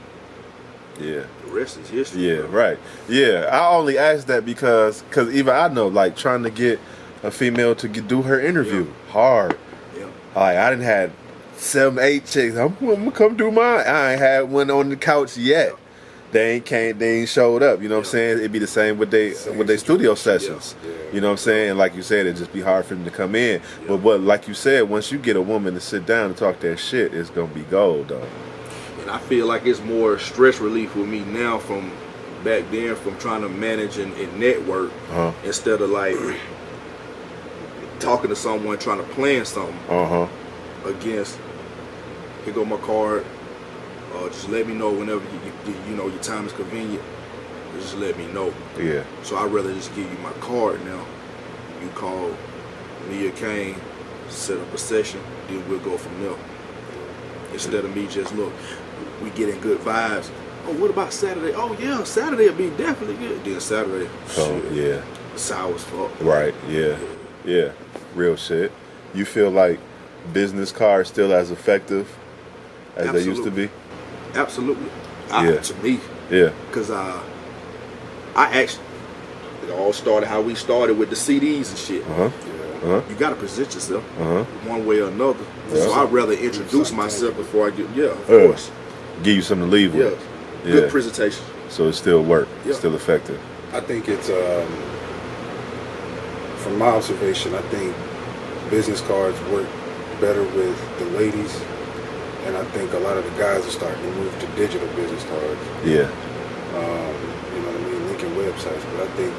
the rest is history. Yeah, right. Yeah, I only asked that because even I know, like, trying to get a female to do her interview, hard. Yeah. Like, I didn't had 7, 8 chicks. I'm gonna come do mine. I ain't had one on the couch yet. They ain't showed up. You know what I'm saying? It'd be the same with they studio sessions. You know what I'm saying? Like you said, it'd just be hard for them to come in. But like you said, once you get a woman to sit down and talk that shit, it's gonna be gold, though. And I feel like it's more stress relief with me now from back then, from trying to manage and network instead of like talking to someone, trying to plan something against, here go my card, just let me know whenever you know your time is convenient. Just let me know. Yeah. So I'd rather just give you my card now. You call me or Kane, set up a session, then we'll go from there. Instead of me just, look, we getting good vibes. Oh, what about Saturday? Oh yeah, Saturday will be definitely good. Then Saturday, shit, sour as fuck. Right. Yeah. Real shit. You feel like business cards still as effective as they used to be? Absolutely. To me. Yeah. Because I actually, it all started how we started with the CDs and shit. You got to present yourself one way or another. So I'd rather introduce myself before I get, of course. Give you something to leave with. Good presentation. So it still work. Still effective. I think it's, from my observation, I think business cards work better with the ladies. And I think a lot of the guys are starting to move to digital business cards. Yeah. You know what I mean? Linking websites. But I think,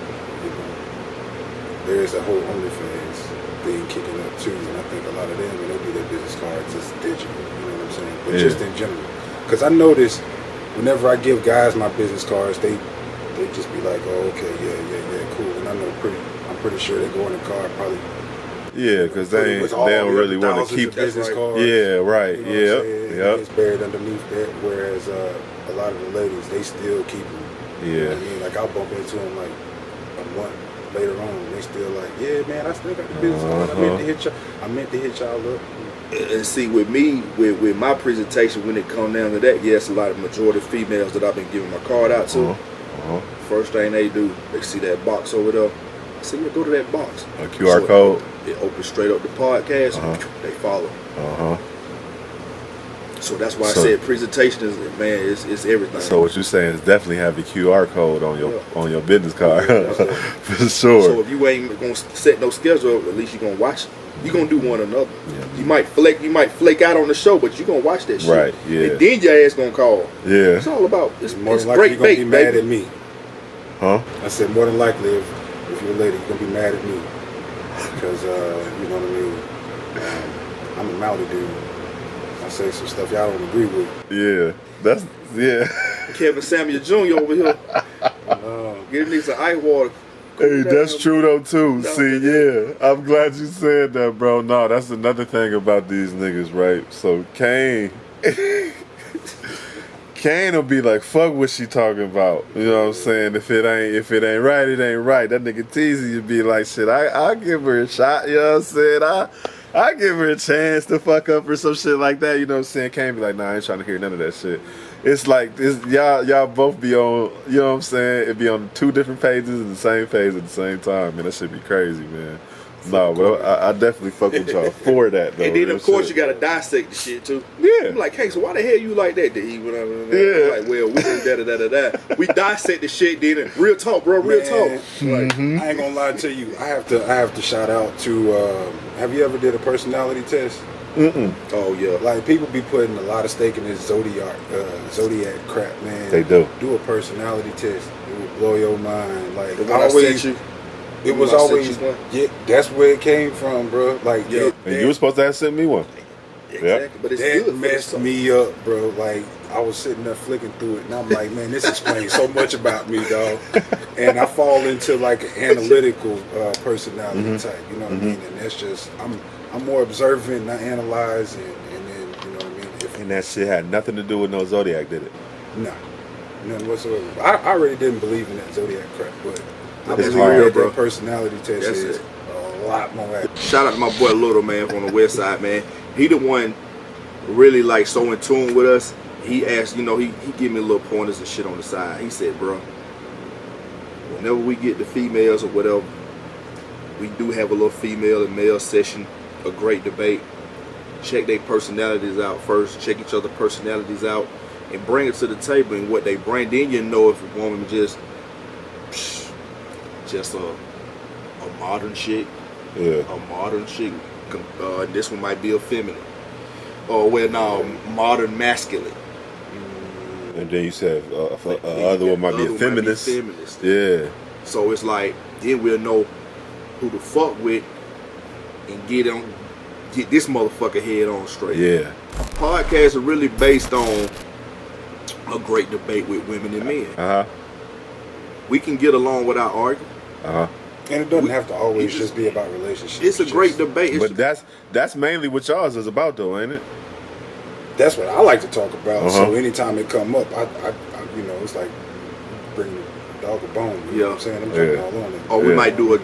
there's a whole OnlyFans thing kicking up too. And I think a lot of them, when they do their business cards, it's digital. You know what I'm saying? But just in general. Because I notice whenever I give guys my business cards, they just be like, oh, okay, yeah, cool. And I'm pretty sure they go in the card probably. Yeah, because they don't really want to keep business cards. Yeah, right. You know it's buried underneath that. Whereas a lot of the ladies, they still keep them. You know what I mean? Like I'll bump into them like a month later on, and they still like, yeah, man, I still got the business card. I meant to hit y'all up. And see, with me, with my presentation, when it comes down to that, yes, a lot of majority females that I've been giving my card out to. First thing they do, they see that box over there. I say, yeah, go to that box. A QR code. It opens straight up the podcast. They follow. So that's why I said presentation is, man, it's everything. So what you're saying is definitely have the QR code on your business card. For sure. So if you ain't gonna set no schedule, at least you're gonna watch it. You're gonna do one another. Yeah. You might flake out on the show, but you're gonna watch that shit. Right, yeah. And then your ass gonna call. Yeah. It's all about it's more than great likely you're gonna bait, be mad at me. Huh? I said more than likely if you're a lady, you're gonna be mad at me. Because you know what I mean? I'm a mounted dude. I say some stuff y'all don't agree with. Yeah. Kevin Samuel Jr. over here. Give niggas some ice water. Hey, that's true though too. See, yeah, I'm glad you said that, bro. No, that's another thing about these niggas, right? So Kane will be like, "Fuck what she talking about." You know what I'm saying? If it ain't right, it ain't right. That nigga Teasy would be like, "Shit, I'll give her a shot." You know what I'm saying? I give her a chance to fuck up or some shit like that. You know what I'm saying? Kane be like, "Nah, I ain't trying to hear none of that shit." It's like y'all both be on, you know what I'm saying? It be on two different pages and the same page at the same time, man. That should be crazy, man. No, but I definitely fuck with y'all for that, though. And then, of course, you gotta dissect the shit too. Yeah. I'm like, hey, so why the hell you like that? Yeah. Like, well, we do da. We dissect the shit, then real talk, bro, real talk. Like, I ain't gonna lie to you. I have to shout out to. Have you ever did a personality test? Oh yeah. Like people be putting a lot of stake in this zodiac crap, man. They do. Do a personality test. It will blow your mind. Like the one I sent you. It was always, that's where it came from, bro. Like, and you were supposed to have sent me one. Exactly, but it's that good. Messed me up, bro. Like, I was sitting there flicking through it, and I'm like, man, this explains so much about me, dog. And I fall into like an analytical personality type, you know what I mean? And that's just, I'm more observant, not analyze, and then, you know what I mean? And that shit had nothing to do with no Zodiac, did it? Nah, none whatsoever. I already didn't believe in that Zodiac crap, but I It's believe hard, that bro. personality test is a lot more accurate. Shout out to my boy Little, man, from the West Side, man. He the one really like so in tune with us. He asked, you know, he give me little pointers and shit on the side. He said, bro, whenever we get the females or whatever, we do have a little female and male session, a great debate. Check their personalities out first. Check each other's personalities out and bring it to the table and what they bring. Then you know if a woman just a modern chick. Yeah. A modern chick. This one might be a feminine. Or well, no, modern masculine. And then you said other one might be a feminist. Yeah. So it's like then we'll know who to fuck with and get this motherfucker head on straight. Yeah. Podcasts are really based on a great debate with women and men. We can get along without arguing. And it doesn't have to always just be about relationships. It's a great debate. But that's mainly what y'all's is about, though, ain't it? That's what I like to talk about. So anytime it come up, I you know, it's like bring the dog a bone. You know what I'm saying? I'm jumping all on it. Or we might do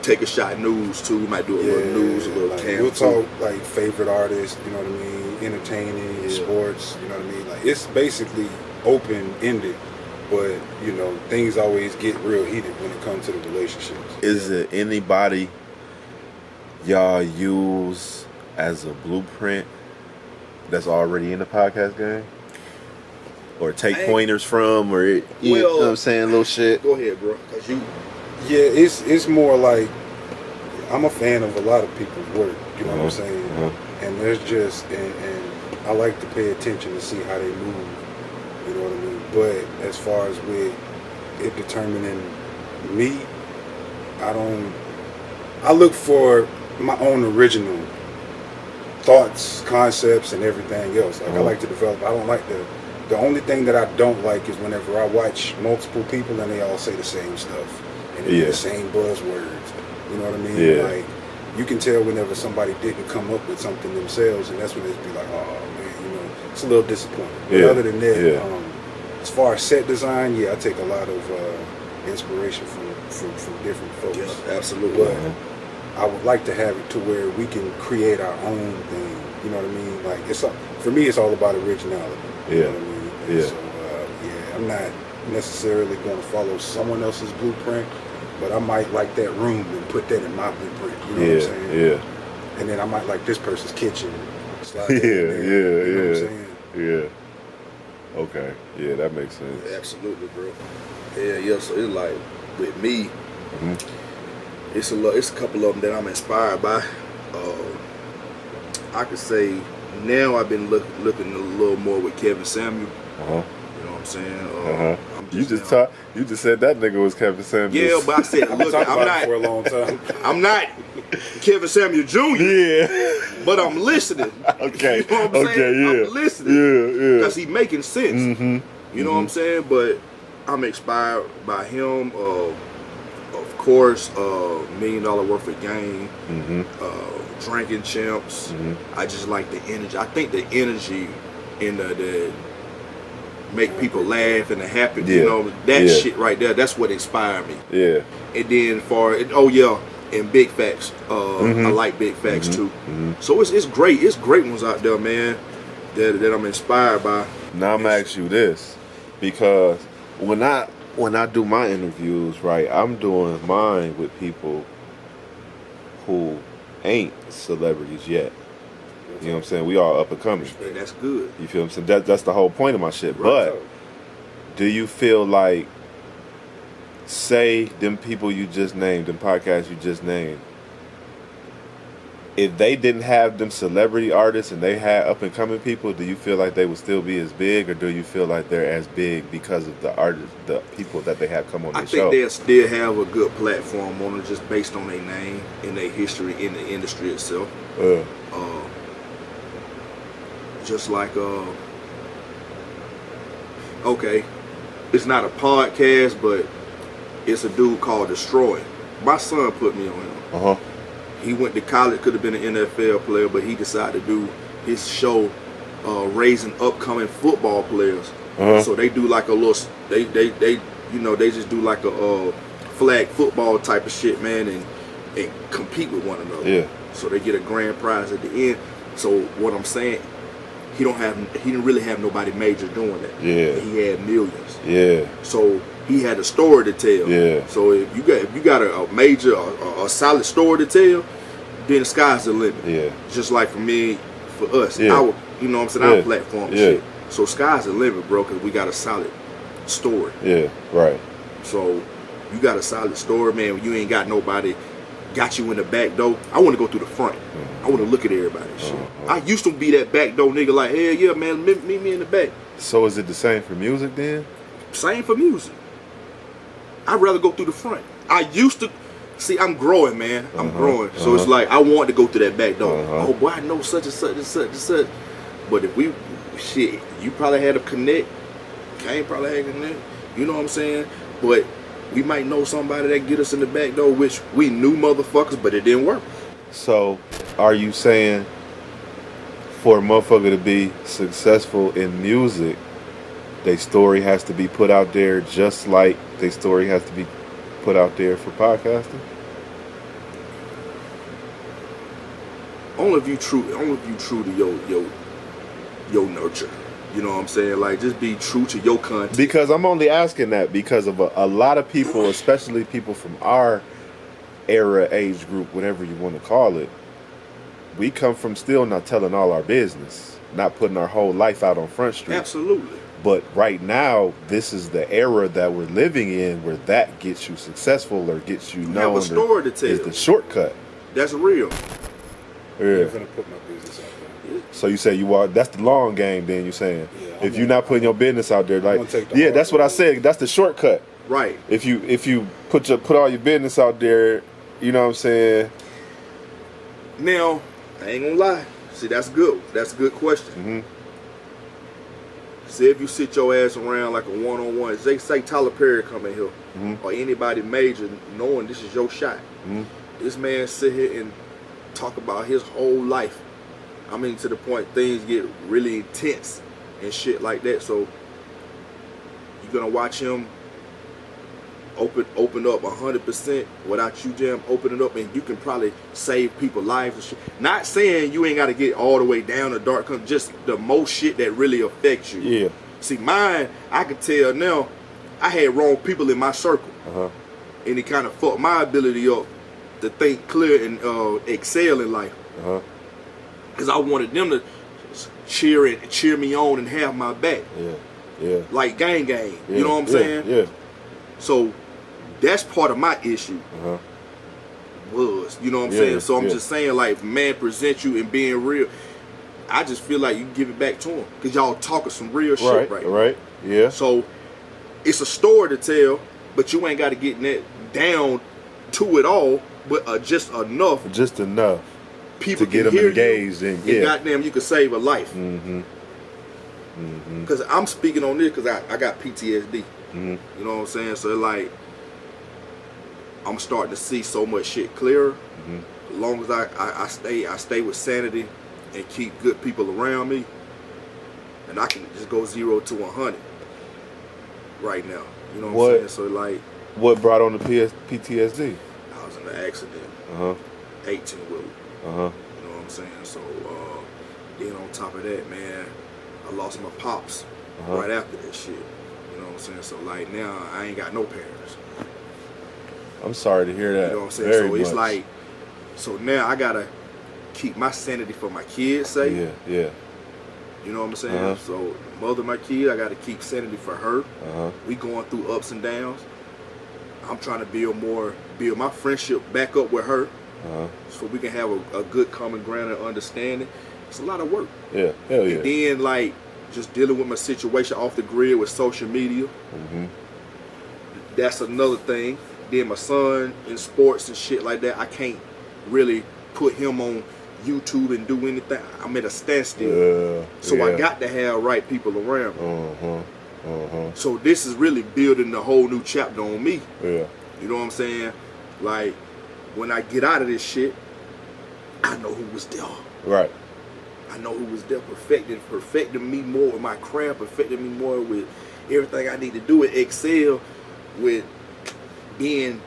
take a shot news too. We might do a little news, a little like, camp. we'll talk like favorite artists, you know what I mean, entertaining, sports, you know what I mean. Like it's basically open ended. But, you know, things always get real heated when it comes to the relationships. Is there anybody y'all use as a blueprint that's already in the podcast game? Or take pointers from, or, you know what I'm saying, little shit? Go ahead, bro. Cause you... Yeah, it's more like, I'm a fan of a lot of people's work, you know what I'm saying? And there's just, and I like to pay attention to see how they move, you know what I mean? But as far as with it determining me, I look for my own original thoughts, concepts, and everything else. Like I like to develop. I don't like the only thing that I don't like is whenever I watch multiple people and they all say the same stuff and it's the same buzzwords. You know what I mean? Yeah. Like you can tell whenever somebody didn't come up with something themselves, and that's when it's be like, oh man, you know, it's a little disappointing. But other than that, as far as set design, I take a lot of inspiration from different folks. Yeah, absolutely. But I would like to have it to where we can create our own thing. You know what I mean? Like for me, it's all about originality. You know what I mean? And so, I'm not necessarily going to follow someone else's blueprint, but I might like that room and put that in my blueprint. You know what I'm saying? Yeah. And then I might like this person's kitchen. Slide that in there, you know what I'm saying? Yeah. Okay. Yeah, that makes sense. Yeah, absolutely, bro. Yeah. So it's like with me, it's a couple of them that I'm inspired by. I could say now I've been looking a little more with Kevin Samuel. You know what I'm saying? You just said that nigga was Kevin Samuels. Yeah, but I said, look, I'm not for a long time. I'm not Kevin Samuel Jr. Yeah. But I'm listening. Okay. You know what I'm saying? Yeah. I'm listening. Yeah. Because he making sense. You know what I'm saying? But I'm inspired by him. Of course, $1 Million Worth of Game. Drinking Champs. I just like the energy. I think the energy in the make people laugh and the happy, you know, that shit right there, that's what inspired me. Yeah. And then and Big Facts. I like Big Facts too. So it's great. It's great ones out there, man, that I'm inspired by. Now I'm gonna ask you this, because when I do my interviews, right, I'm doing mine with people who ain't celebrities yet. You know what I'm saying? We all up and coming. Yeah, that's good. You feel what I'm saying? That's the whole point of my shit. Right. But do you feel like, say them people you just named, them podcasts you just named, if they didn't have them celebrity artists and they had up and coming people, do you feel like they would still be as big, or do you feel like they're as big because of the artists, the people that they have come on their show? I think they'll still have a good platform on it, just based on their name and their history in the industry itself. Just like okay, it's not a podcast, but it's a dude called Destroy. My son put me on him. He went to college, could have been an NFL player, but he decided to do his show raising upcoming football players. So they do like a little, they just do like a flag football type of shit, man, and compete with one another. Yeah. So they get a grand prize at the end. So what I'm saying, he didn't really have nobody major doing that. Yeah. He had millions. Yeah. So he had a story to tell. Yeah. So if you got a major, a solid story to tell, then the sky's the limit. Yeah. Just like for me, for us, our, you know what I'm saying, our platform and shit. So sky's the limit, bro, because we got a solid story. Yeah. Right. So you got a solid story, man. You ain't got nobody got you in the back door. I want to go through the front. I want to look at everybody and shit. I used to be that back door nigga, like, hell yeah, man, meet me in the back. So is it the same for music then? Same for music. I'd rather go through the front. I used to, see, I'm growing, man. I'm growing. So it's like, I want to go through that back door. Oh, boy, I know such and such and such and such. But if we, shit, you probably had a connect. Kane probably had a connect. You know what I'm saying? But we might know somebody that get us in the back door, which we knew motherfuckers, but it didn't work. So, are you saying for a motherfucker to be successful in music, their story has to be put out there just like their story has to be put out there for podcasting? Only if you true to your nurture. You know what I'm saying? Like, just be true to your content. Because I'm only asking that because of a lot of people, especially people from our era, age group, whatever you want to call it, we come from still not telling all our business, not putting our whole life out on Front Street. Absolutely. But right now, this is the era that we're living in where that gets you successful or gets you known. Have a story to tell. Is the shortcut. That's real. Yeah. I'm gonna put my business out there. So you say that's the long game then, you're saying? Yeah, if you're not putting your business out there, like, that's what I said. That's the shortcut. Right. If you put all your business out there, you know what I'm saying? Now, I ain't gonna lie. See, that's good. That's a good question. See, if you sit your ass around like a one-on-one, say Tyler Perry come in here, or anybody major, knowing this is your shot. This man sit here and talk about his whole life. I mean, to the point things get really intense and shit like that. So you're gonna watch him open up 100% without you jam opening up, and you can probably save people's lives and shit. Not saying you ain't got to get all the way down to dark, just the most shit that really affects you. Yeah. See, mine, I can tell now, I had wrong people in my circle, and it kind of fucked my ability up to think clear and excel in life. Because I wanted them to cheer me on and have my back. Yeah. Like gang. Yeah. You know what I'm saying? Yeah. So that's part of my issue. You know what I'm saying? So I'm just saying, like, if a man presents you and being real, I just feel like you give it back to him because y'all talking some real shit right now. Right. Yeah. So it's a story to tell, but you ain't got to get that down to it all, but just enough. Just enough. People to get can them hear engaged you, and goddamn, you could save a life. Because I'm speaking on this because I got PTSD. You know what I'm saying? So like, I'm starting to see so much shit clearer. As long as I stay with sanity and keep good people around me, and I can just go 0 to 100 right now. You know what I'm saying? So like, what brought on the PTSD? I was in an accident. 18-wheeler. You know what I'm saying? So then on top of that, man, I lost my pops right after that shit. You know what I'm saying? So like now I ain't got no parents. I'm sorry to hear that. You know what I'm saying? So it's like, so now I gotta keep my sanity for my kids' sake. Yeah. You know what I'm saying? So the mother of my kid, I gotta keep sanity for her. We going through ups and downs. I'm trying to build my friendship back up with her. So we can have a good common ground and understanding. It's a lot of work. Yeah, hell yeah. And then like just dealing with my situation off the grid with social media. That's another thing. Then my son in sports and shit like that, I can't really put him on YouTube and do anything. I'm at a standstill. So I got to have right people around me. So this is really building a whole new chapter on me. You know what I'm saying? Like, when I get out of this shit, I know who was there. Right. I know who was there perfecting me more with my craft, perfecting me more with everything I need to do with excel, with being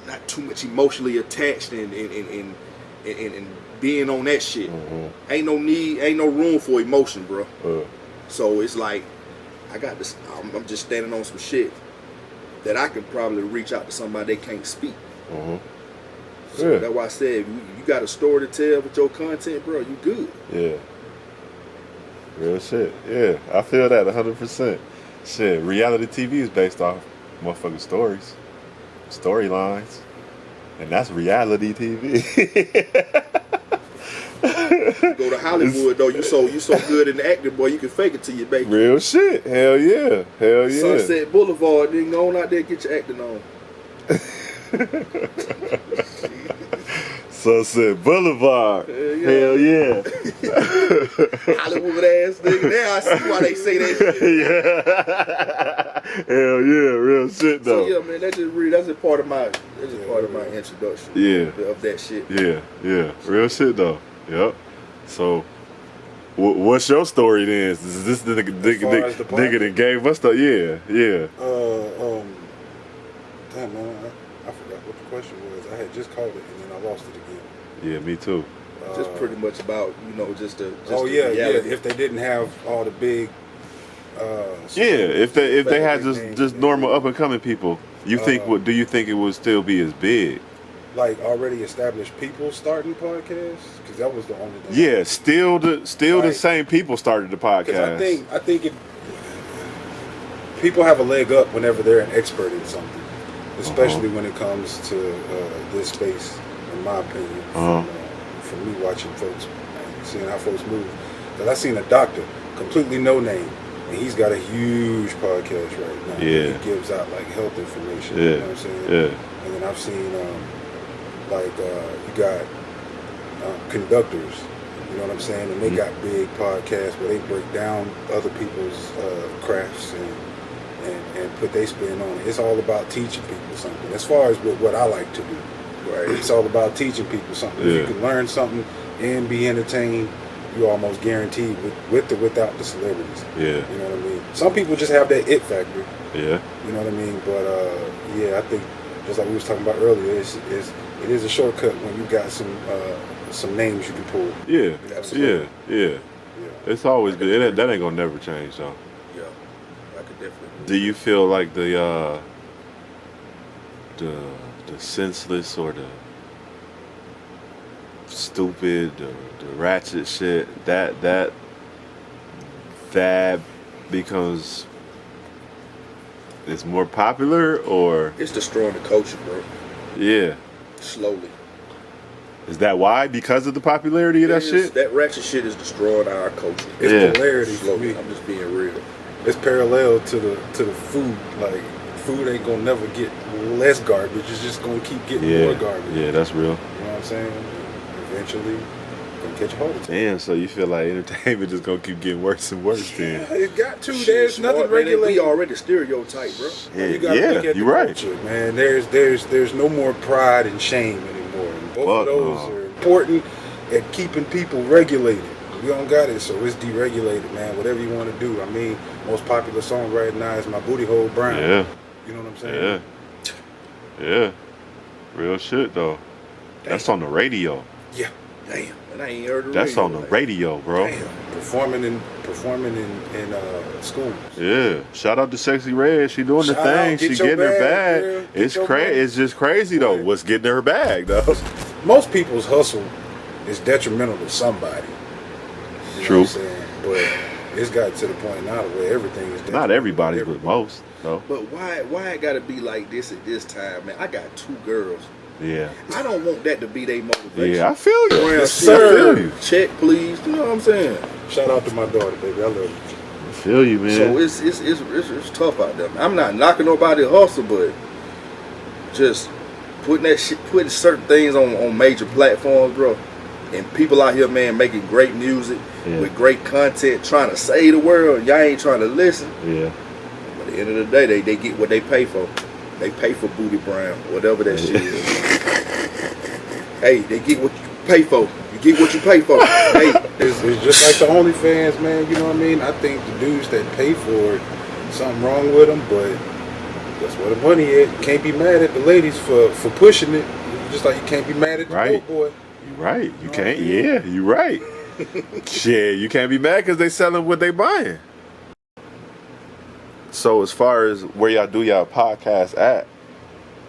not too much emotionally attached and being on that shit. Ain't no room for emotion, bro. So it's like I got this. I'm just standing on some shit that I can probably reach out to somebody they can't speak. So that's why I said, you got a story to tell with your content, bro, you good. Yeah. Real shit. Yeah, I feel that 100%. Shit, reality TV is based off motherfucking stories, storylines, and that's reality TV. Go to Hollywood though, you so good in the acting, boy, you can fake it till you make it. Real shit. Hell yeah. Sunset Boulevard, then go on out there and get your acting on. Sunset Boulevard. Hell yeah. Hollywood ass nigga. Now I see why they say that shit. Hell yeah, real shit though. So yeah, man, that's just part of my introduction. Of that shit. Yeah. Real shit though. Yep. So what's your story then? Is this the nigga that gave us the damn man, I forgot what the question was. I had just called it and then I lost it again. Yeah, me too. Just pretty much about, just the reality. If they didn't have all the big if they had just normal up and coming people, do you think it would still be as big? Like already established people starting podcasts, because that was the only thing. Yeah, still the same people started the podcast. I think people have a leg up whenever they're an expert in something, especially when it comes to this space, in my opinion. From me watching folks, seeing how folks move. Because I seen a doctor, completely no name, and he's got a huge podcast right now. Yeah, he gives out like health information. Yeah, you know what I'm saying? Yeah. And then I've seen you got conductors, you know what I'm saying, and they got big podcasts where they break down other people's crafts and put their spin on it. It's all about teaching people something. As far as what I like to do, right? It's all about teaching people something. Yeah. If you can learn something and be entertained, you're almost guaranteed with or without the celebrities. Yeah. You know what I mean? Some people just have that it factor. Yeah. You know what I mean? But I think just like we was talking about earlier, it is a shortcut when you got some names you can pull. Yeah. Absolutely. Yeah. It's always good. That ain't gonna never change though. Yeah. I could definitely. Do you feel like the senseless or the stupid, the ratchet shit, that becomes it's more popular, or It's destroying the culture, bro. yeah. Slowly. Is that why? Because of the popularity of that shit? That ratchet shit is destroying our culture. It's Yeah. polarity for Slowly. me. I'm just being real. It's parallel to the food. Like food ain't gonna never get less garbage. It's just gonna keep getting more garbage. Yeah, that's real. You know what I'm saying? Eventually, gonna catch a heart attack. Damn, so you feel like entertainment just gonna keep getting worse and worse then? Yeah, it got to. Shit, There's smart, nothing man. regulated. We already stereotyped, bro. You gotta look at the you're right. culture, man. There's no more pride and shame anymore. And both of those are important at keeping people regulated. We don't got it, so it's deregulated, man. Whatever you want to do. I mean, most popular song right now is My Booty Hole Brown. Yeah. You know what I'm saying? Yeah. Real shit though. That's on the radio. Yeah. Damn, and I ain't heard the That's radio, on the like, radio, bro. Damn. Performing in schools. Yeah. Shout out to Sexy Red. She doing the Shout thing. out. She Get your getting her bag, bag. girl. Get It's your crazy. money. It's just crazy though. Right. What's getting her bag though? Most people's hustle is detrimental to somebody. You know True. what I'm saying? But it's got to the point now where everything is detrimental Not to everybody, but everybody. most though. But why it gotta be like this at this time, man? I got 2 girls. Yeah. I don't want that to be their motivation. Yeah, I feel you. Brown Yes, shit, sir. I feel you. check, please. You know what I'm saying? Shout out to my daughter, baby. I love you. I feel you, man. So it's tough out there. I'm not knocking nobody hustle, but just putting certain things on major platforms, bro. And people out here, man, making great music with great content, trying to save the world. Y'all ain't trying to listen. Yeah. But at the end of the day, they get what they pay for. They pay for Booty Brown, whatever that shit is. Hey, they get what you pay for. You get what you pay for. Hey, It's just like the OnlyFans, man. You know what I mean? I think the dudes that pay for it, something wrong with them, but that's where the money is. You can't be mad at the ladies for pushing it. Just like you can't be mad at the Right. dope boy. You right. You can't. Yeah, you right. Shit, you can't be mad because they selling what they buying. So as far as where y'all do y'all podcast at,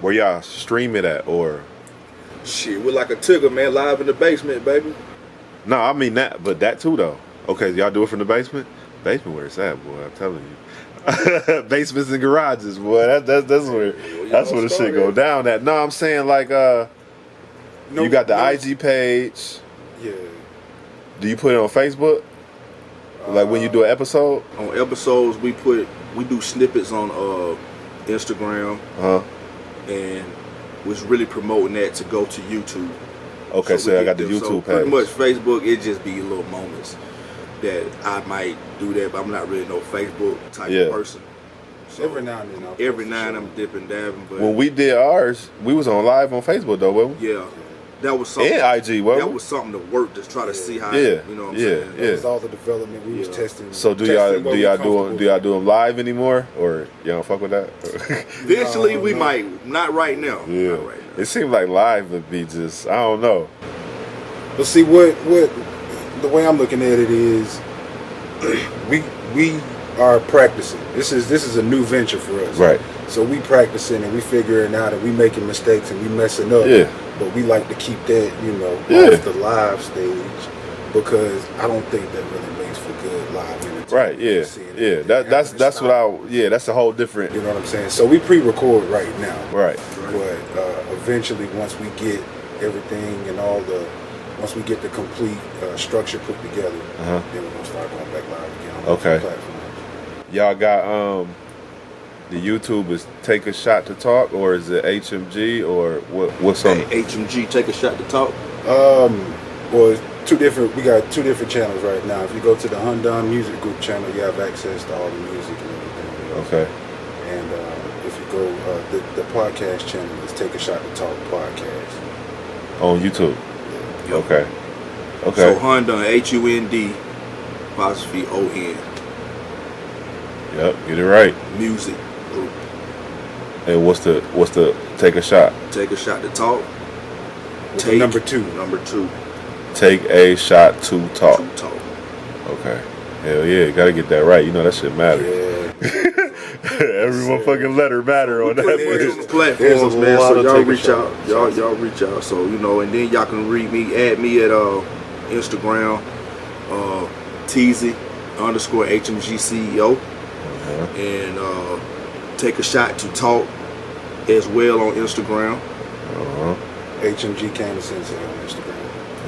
where y'all stream it at, or shit, we're like a Tigger, man, live in the basement, baby. no, I mean that, but that too though. Okay, y'all do it from the basement. Basement where it's at, boy. I'm telling you. Basements and garages, boy. That's where the shit go down at. No, I'm saying like you got the IG page. Yeah. Do you put it on Facebook? Like when you do an episode? On episodes, we do snippets on Instagram, and was really promoting that to go to YouTube. Okay, so I we got the get them. YouTube Pretty page. much Facebook, it just be little moments that I might do that, but I'm not really no Facebook type of person. So Every now and then. every now and then I'm dipping, dabbing, but When we did ours, we was on live on Facebook though, wasn't we? yeah, that was something. And IG, wasn't That we? was something to work to try to see how. Yeah, You know what I'm yeah, saying? yeah. It was all the development we was Yeah. testing. So do testing what we y'all comfortable do them live anymore, or y'all don't fuck with that? Eventually, No, we no. might. Not right now. Yeah, Not right now. it seemed like live would be just I don't know. But see what the way I'm looking at it is we are practicing. This is a new venture for us. Right. So we practicing and we figuring out and we making mistakes and we messing up. Yeah. But we like to keep that, Yeah. off the live stage because I don't think that really makes for good live entertainment. Right? Yeah, Seeing yeah. everything That's happen and stop. that's a whole different. You know what I'm saying? So we pre-record right now. Right. But eventually, once we get everything and once we get the complete structure put together, then we're gonna start going back live again on Okay. the platforms. Y'all got the YouTube is Take a Shot to Talk, or is it HMG, or what's on? Hey, HMG, take a shot to talk. Well, it's two different. We got two different channels right now. If you go to the Hundon Music Group channel, you have access to all the music and everything. Okay. And if you go, the podcast channel is Take a Shot to Talk podcast. On YouTube. Yep. Okay. Okay. So Hundon, HUND, apostrophe ON, Yep. Get it right. music group. And what's the Take a Shot? Take a shot to talk. With the number 2. Number 2 Take a shot to talk. to talk. Okay. Hell yeah, gotta get that right. You know that shit matter. Yeah. Every motherfucking letter matter on that Put it on the bitch. platforms, man. lot So of y'all taking reach out. shots. Y'all reach out. So and then y'all can add me at Instagram, TZ_HMG CEO, and take a shot to talk as well on Instagram. HMG Kane Sensei on Instagram.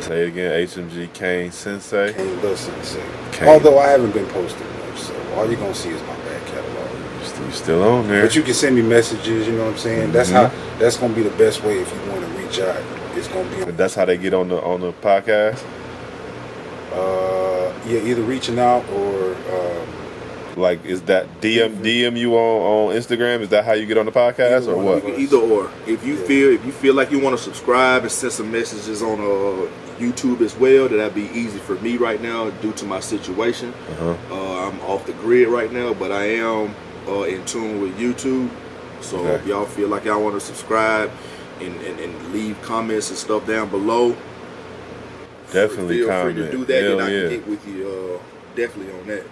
Say it again, HMG Kane Sensei. Kane the Sensei. Kane. Although I haven't been posting much, so all you're gonna see is my back catalog. You still on there? But you can send me messages. You know what I'm saying? That's that's gonna be the best way if you want to reach out. It's gonna be. And that's how they get on the podcast. Yeah, either reaching out or. Like, is that DM you on Instagram? Is that how you get on the podcast or what? Either or. If you feel like you want to subscribe and send some messages on YouTube as well, that'd be easy for me right now due to my situation. I'm off the grid right now, but I am in tune with YouTube. So if y'all feel like y'all want to subscribe and leave comments and stuff down below, definitely feel comment. free to do that, Hell and I yeah. can get with you definitely on that.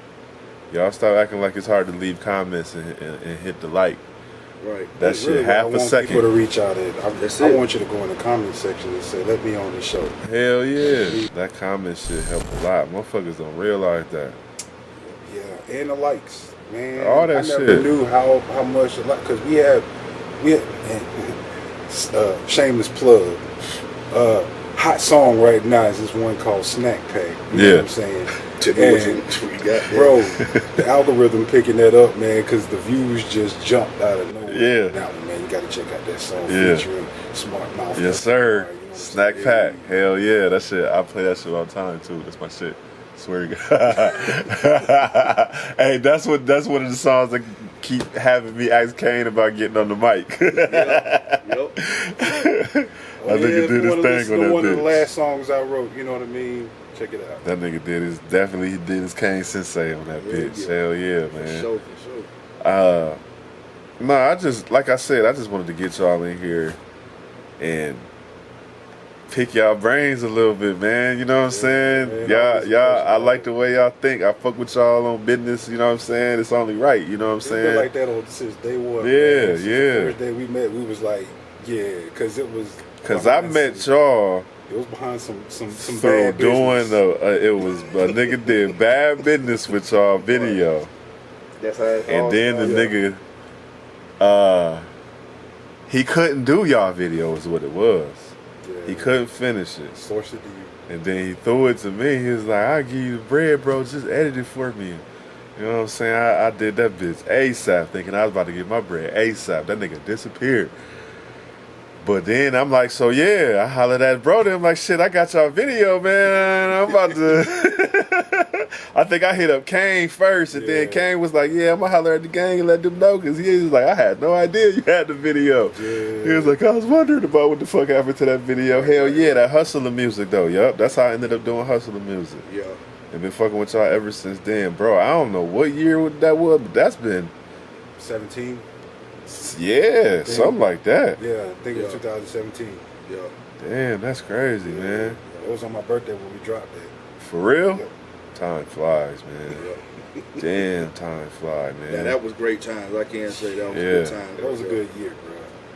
Y'all stop acting like it's hard to leave comments and hit the like. Right. That shit half a I want second. people to reach out. That's I it. want you to go in the comment section and say, "Let me on the show." Hell yeah. That comment shit help a lot. Motherfuckers don't realize that. Yeah, and the likes, man. All that I never shit. knew how much a lot, because we have shameless plug. Hot song right now is this one called Snack Pack. You know what I'm saying? Bro, the algorithm picking that up, man, because the views just jumped out of nowhere. Yeah. That one, man, you got to check out that song Yeah. featuring SmartMouf. Yes, sir. You know what I'm Snack saying? pack. Hell yeah. That shit. I play that shit all the time too. That's my shit. Swear to God. Hey, that's one of the songs that keep having me ask Kane about getting on the mic. Oh, That nigga did his thing on that one of the bitch. last songs I wrote, you know what I mean? Check it out. That nigga did his Kane Sensei on that bitch. Hell yeah, man. For sure. No, I just, like I said, I just wanted to get y'all in here and pick y'all brains a little bit, man. You know what I'm saying? Man, y'all, I like the way y'all think. I fuck with y'all on business, you know what I'm saying? It's only right, you know what I'm It's been saying? like that since day one. Yeah, man. Since yeah. The first day we met, we was like, yeah, because it was. Cause I met y'all It was behind some through bad doing business. it was a nigga did bad business with y'all video, That's how it and all then the nigga, he couldn't do y'all video is what it was. Yeah. He couldn't finish it. Source it to you. And then he threw it to me. He was like, I'll give you the bread, bro. Just edit it for me. You know what I'm saying? I did that bitch ASAP, thinking I was about to get my bread ASAP. That nigga disappeared. But then I'm like, so yeah, I hollered at bro. Then I'm like, shit, I got y'all video, man. I'm about to. I think I hit up Kane first, and then Kane was like, yeah, I'm gonna holler at the gang and let them know, because he was like, I had no idea you had the video. Yeah. He was like, I was wondering about what the fuck happened to that video. Hell yeah, that hustler music though. Yup, that's how I ended up doing hustler music. Yeah. And been fucking with y'all ever since then, bro. I don't know what year that was, but that's been 17. something like that. Yeah, I think it was 2017. Yeah. Damn, that's crazy, man. Yeah, it was on my birthday when we dropped it. For real? Yep. Time flies, man. Damn, time fly, man. Yeah, that was great times. I can't say that was a good time. That was a good year,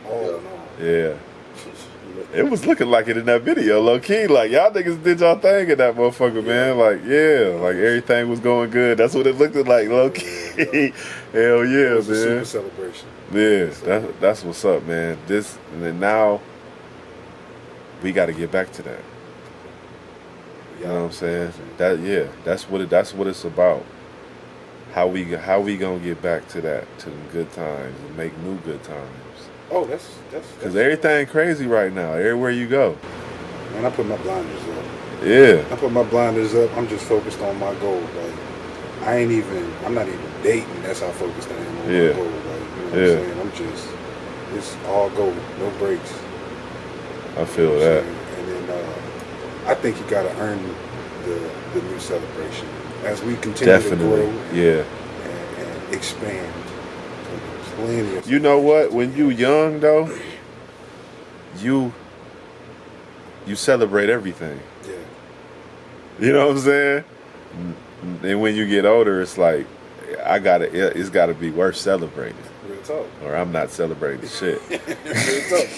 bro. All in all. Yeah. It was looking like it in that video, low key. Like, y'all niggas did y'all thing in that motherfucker, man. Like, like everything was going good. That's what it looked like, low key. Hell yeah, It was a man. super celebration. Yeah, that's what's up, man. This and then now we got to get back to that. You know what I'm saying? That's what it's about. How we gonna get back to that, to the good times and make new good times. Oh, that's Cause everything crazy right now. Everywhere you go. Man, I put my blinders up. Yeah. I put my blinders up. I'm just focused on my goal. Like, I'm not even dating. That's how focused I am on my goal. Like, you know what I'm saying? I'm just, it's all go, no breaks. I feel You know what that. I'm saying? And then I think you got to earn the new celebration as we continue to grow and expand. Plenty of You know what? When you young though, you celebrate everything. Yeah. You know what I'm saying? And when you get older, it's like, I gotta. It's gotta be worth celebrating, Real talk. or I'm not celebrating shit. Real talk.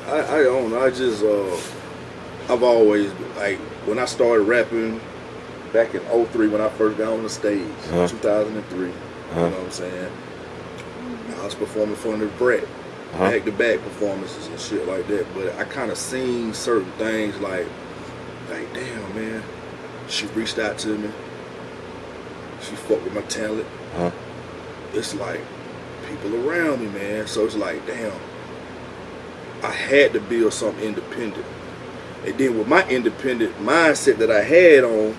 I don't know. I've always, like, when I started rapping back in 03 when I first got on the stage, 2003, you know what I'm saying? I was performing for the Brett, back-to-back performances and shit like that. But I kind of seen certain things like, damn, man, she reached out to me. She fucked with my talent. It's like people around me, man. So it's like, damn, I had to build something independent. And then with my independent mindset that I had on,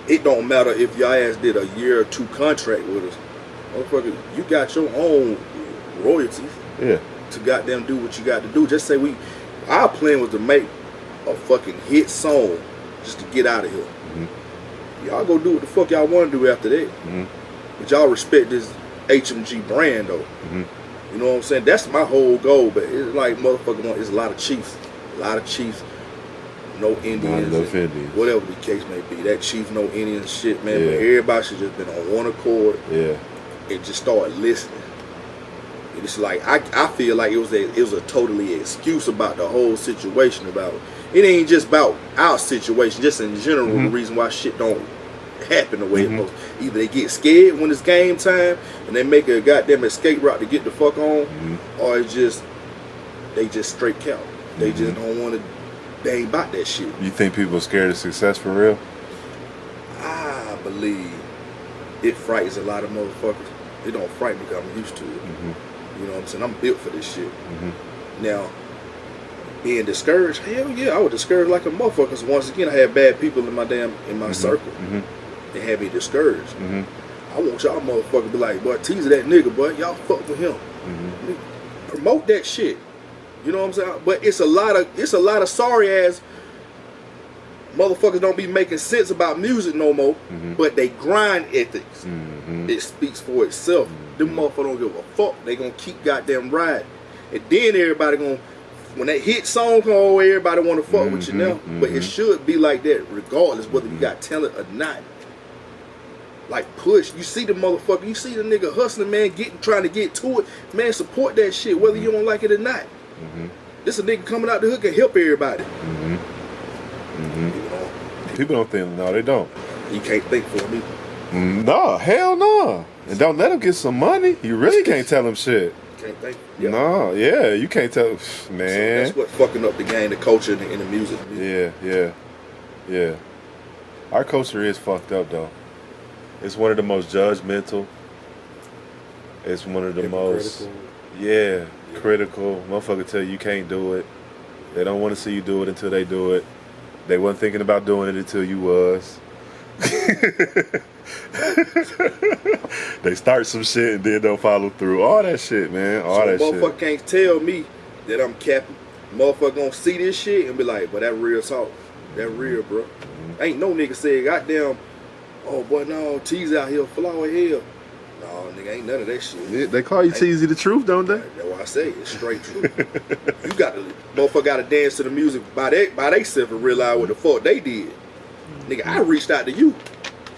it don't matter if your ass did a year or 2 contract with us. Motherfucker, you got your own royalties. Yeah. To goddamn do what you got to do. Just say our plan was to make a fucking hit song just to get out of here. Y'all go do what the fuck y'all want to do after that. But y'all respect this HMG brand though. You know what I'm saying? That's my whole goal. But it's like motherfucker, it's a lot of chiefs. No Indians. Whatever the case may be. That chief, no Indians shit, man. But everybody should just been on one accord. Yeah. And just start listening. And it's like I feel like it was a totally excuse about the whole situation. About it ain't just about our situation, just in general. The reason why shit don't happen the way it's supposed to. Either they get scared when it's game time and they make a goddamn escape route to get the fuck on, or it's just they just straight count. They just don't want to. They ain't about that shit. You think people are scared of success for real? I believe it frightens a lot of motherfuckers. It don't frighten me because I'm used to it. You know what I'm saying? I'm built for this shit. Now, being discouraged, hell yeah, I was discouraged like a motherfucker. So once again, I had bad people in my circle. They had me discouraged. I want y'all motherfuckers to be like, boy, tease that nigga, boy. Y'all fuck with him. Promote that shit. You know what I'm saying? But it's a lot of sorry ass motherfuckers don't be making sense about music no more. But they grind ethics. It speaks for itself. Them motherfuckers don't give a fuck. They gonna keep goddamn riding. And then everybody gonna, when that hit song come over, everybody wanna fuck with you now. But it should be like that regardless whether you got talent or not. Like push. You see the motherfucker, you see the nigga hustling, man, trying to get to it. Man, support that shit whether you don't like it or not. This a nigga coming out the hook and help everybody. People don't think, no, they don't. You can't think for me. No, hell no. And don't let them get some money. You really can't tell them shit. Can't think. No, yeah, you can't tell, man. So that's what fucking up the game, the culture, and the music. Yeah. Our culture is fucked up though. It's one of the most judgmental. It's one of the most, critical. Motherfucker tell you can't do it. They don't want to see you do it until they do it. They wasn't thinking about doing it until you was. They start some shit and then don't follow through. All that shit, man. All that shit. Motherfucker can't tell me that I'm capping. Motherfucker gonna see this shit and be like, but that real talk. That real, bro. Ain't no nigga say, goddamn, oh boy, no, T's out here, flower hell. No, nigga, ain't none of that shit. They call you Teasy the truth, don't they? That's why I say it's straight truth. You got to, motherfucker got to dance to the music by themselves and realize what the fuck they did. Nigga, I reached out to you.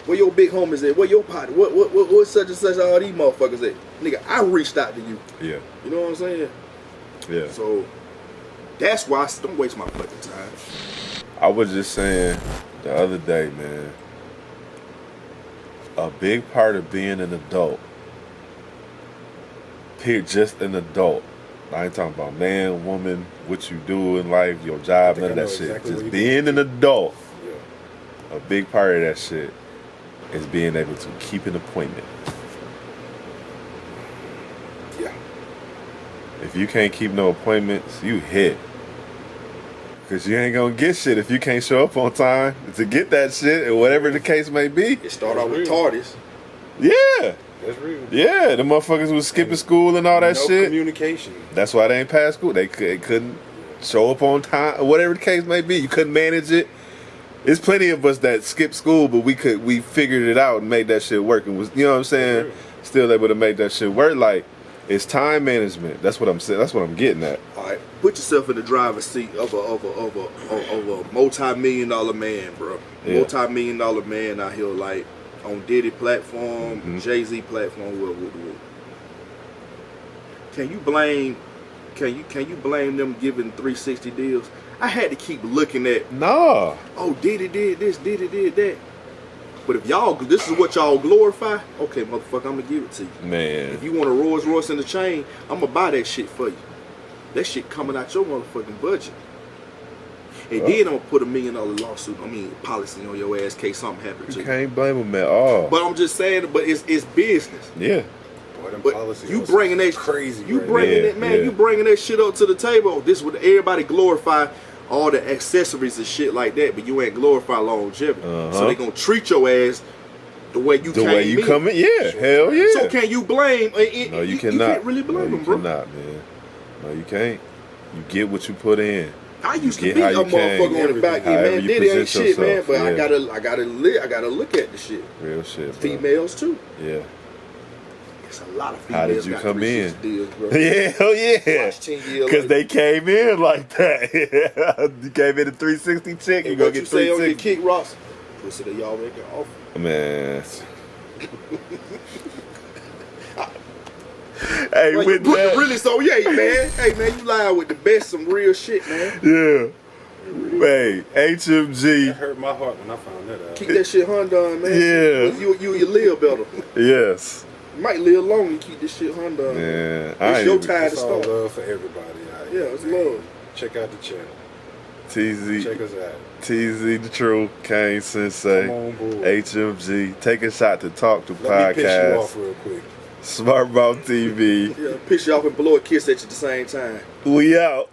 Where your big homies at? Where your party? What such and such all these motherfuckers at? Nigga, I reached out to you. Yeah. You know what I'm saying? Yeah. So that's why I don't waste my fucking time. I was just saying the other day, man, a big part of being an adult, just an adult, I ain't talking about man, woman, what you do in life, your job, none of that shit. Exactly just being an adult, a big part of that shit is being able to keep an appointment. Yeah. If you can't keep no appointments, you hit. Because you ain't going to get shit if you can't show up on time to get that shit, or whatever the case may be. It start out with TARDIS. Yeah. That's real. Yeah, the motherfuckers was skipping school and all that shit. No communication. That's why they ain't passed school. They couldn't show up on time, or whatever the case may be. You couldn't manage it. There's plenty of us that skipped school, but we figured it out and made that shit work, and was, you know what I'm saying, still able to make that shit work. Like, it's time management. That's what I'm saying. That's what I'm getting at. All right, put yourself in the driver's seat of a multi-million-dollar man, bro. Yeah. Multi-million-dollar man out here, like, on Diddy platform, Mm-hmm. Jay-Z platform, whoever. Can you blame? Can you blame them giving 360 deals? I had to keep looking at. Nah. Oh, Diddy did this, Diddy did that. But if y'all, this is what y'all glorify. Okay, motherfucker, I'm gonna give it to you. Man. If you want a Rolls Royce in the chain, I'm gonna buy that shit for you. That shit coming out your motherfucking budget. And then I'm gonna put $1 million lawsuit, policy on your ass in case something happened to You you. can't blame them at all. But I'm just saying, but it's business. Yeah. Boy, them But policies you are bringing that crazy. You right bringing Yeah, that man. yeah. You bringing that shit up to the table. This would everybody glorify all the accessories and shit like that, but you ain't glorify longevity. So they gonna treat your ass the way you The came way you in. come in, yeah, hell yeah. So can you blame? No, you You cannot. can't really blame no, them, you bro. cannot, man. No, you can't. You get what you put in. I used to get be how a you came. motherfucker on the back end, However man. you Diddy ain't present shit, man. yourself, But yeah. I gotta look at the shit. Real shit, bro. Females too. Yeah. It's a lot of How females. did you got come in? 360 deals, bro. Yeah, hell yeah. Watch 10-year Because life. they came in like that. You came in a 360 check, you And gonna what you get say on your 360. kick rocks? Pussy that y'all making offer. Man. Hey, Well, with you that, really so yeah, man. Hey man, you lying with the best, some real shit, man. yeah. Hey, That HMG, hurt my heart when I found that out. Keep that shit Hyundai, man. Yeah. You live better. yes. You might live long and keep this shit Hyundai. Man, It's I your ain't time to It's all start. love for everybody out here. Yeah, it's love. Check out the channel. TZ, Check us out. TZ the Truth, Kane Come Sensei, on board. HMG. Take a shot to talk to Let me piss you off podcast. real quick. SmartMouf TV. Yeah, piss you off and blow a kiss at you at the same time. We out.